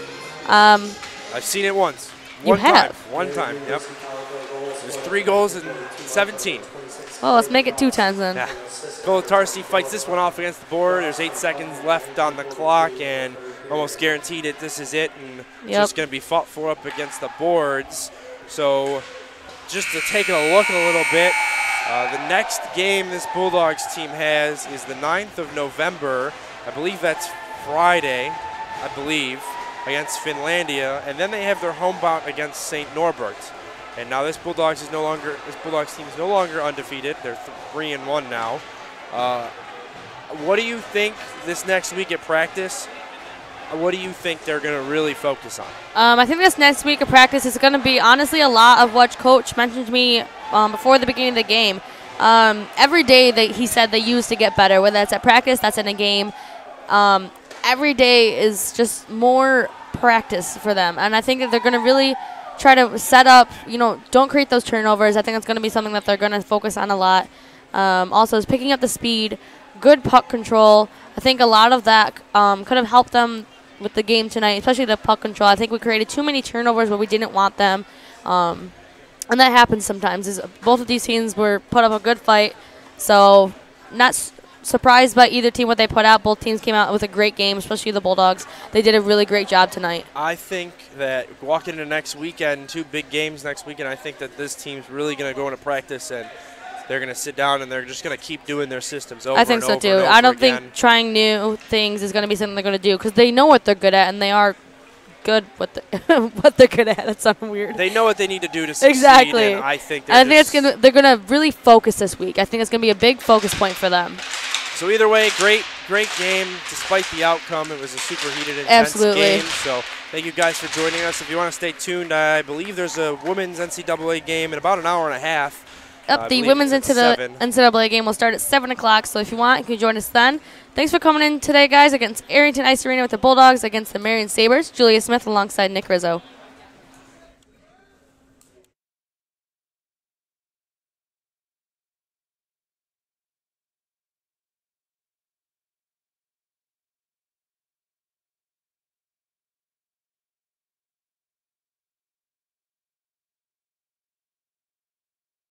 I've seen it once. One time, yep. There's 3 goals in 17. Well, let's make it 2 times then. Yeah. Tarsi fights this one off against the board. There's 8 seconds left on the clock, and almost guaranteed that this is it, and just going to be fought for up against the boards. So just to take a look a little bit, the next game this Bulldogs team has is the 9th of November. I believe that's Friday, against Finlandia, and then they have their home bout against St. Norbert. And now this Bulldogs team is no longer undefeated. They're 3-1 now. What do you think this next week at practice? What do you think they're going to really focus on? I think this next week of practice is going to be honestly a lot of what Coach mentioned to me before the beginning of the game. Every day that he said they use to get better, whether that's at practice, that's in a game. Every day is just more practice for them, and I think that they're going to really try to set up, don't create those turnovers. I think it's going to be something that they're going to focus on a lot. Also is picking up the speed, good puck control. I think a lot of that could have helped them with the game tonight, especially the puck control. I think we created too many turnovers where we didn't want them. And that happens sometimes. Both of these teams were put up a good fight. So not surprised by either team what they put out. Both teams came out with a great game, especially the Bulldogs. They did a really great job tonight. I think that walking into next weekend, 2 big games next weekend, I think that this team's really going to go into practice and they're going to sit down and they're just going to keep doing their systems over and over. I think so too. I don't think trying new things is going to be something they're going to do because they know what they're good at and they are good what they're good at. That sounds weird. They know what they need to do to succeed. Exactly. And I think they're going to really focus this week. I think it's going to be a big focus point for them. So either way, great game. Despite the outcome, it was a super heated, intense game. So thank you guys for joining us. If you want to stay tuned, I believe there's a women's NCAA game in about an hour and a half. The women's NCAA game will start at 7 o'clock, so if you want, you can join us then. Thanks for coming in today, guys, against Arrington Ice Arena with the Bulldogs against the Marian Sabres. Julia Smith alongside Nick Rizzo.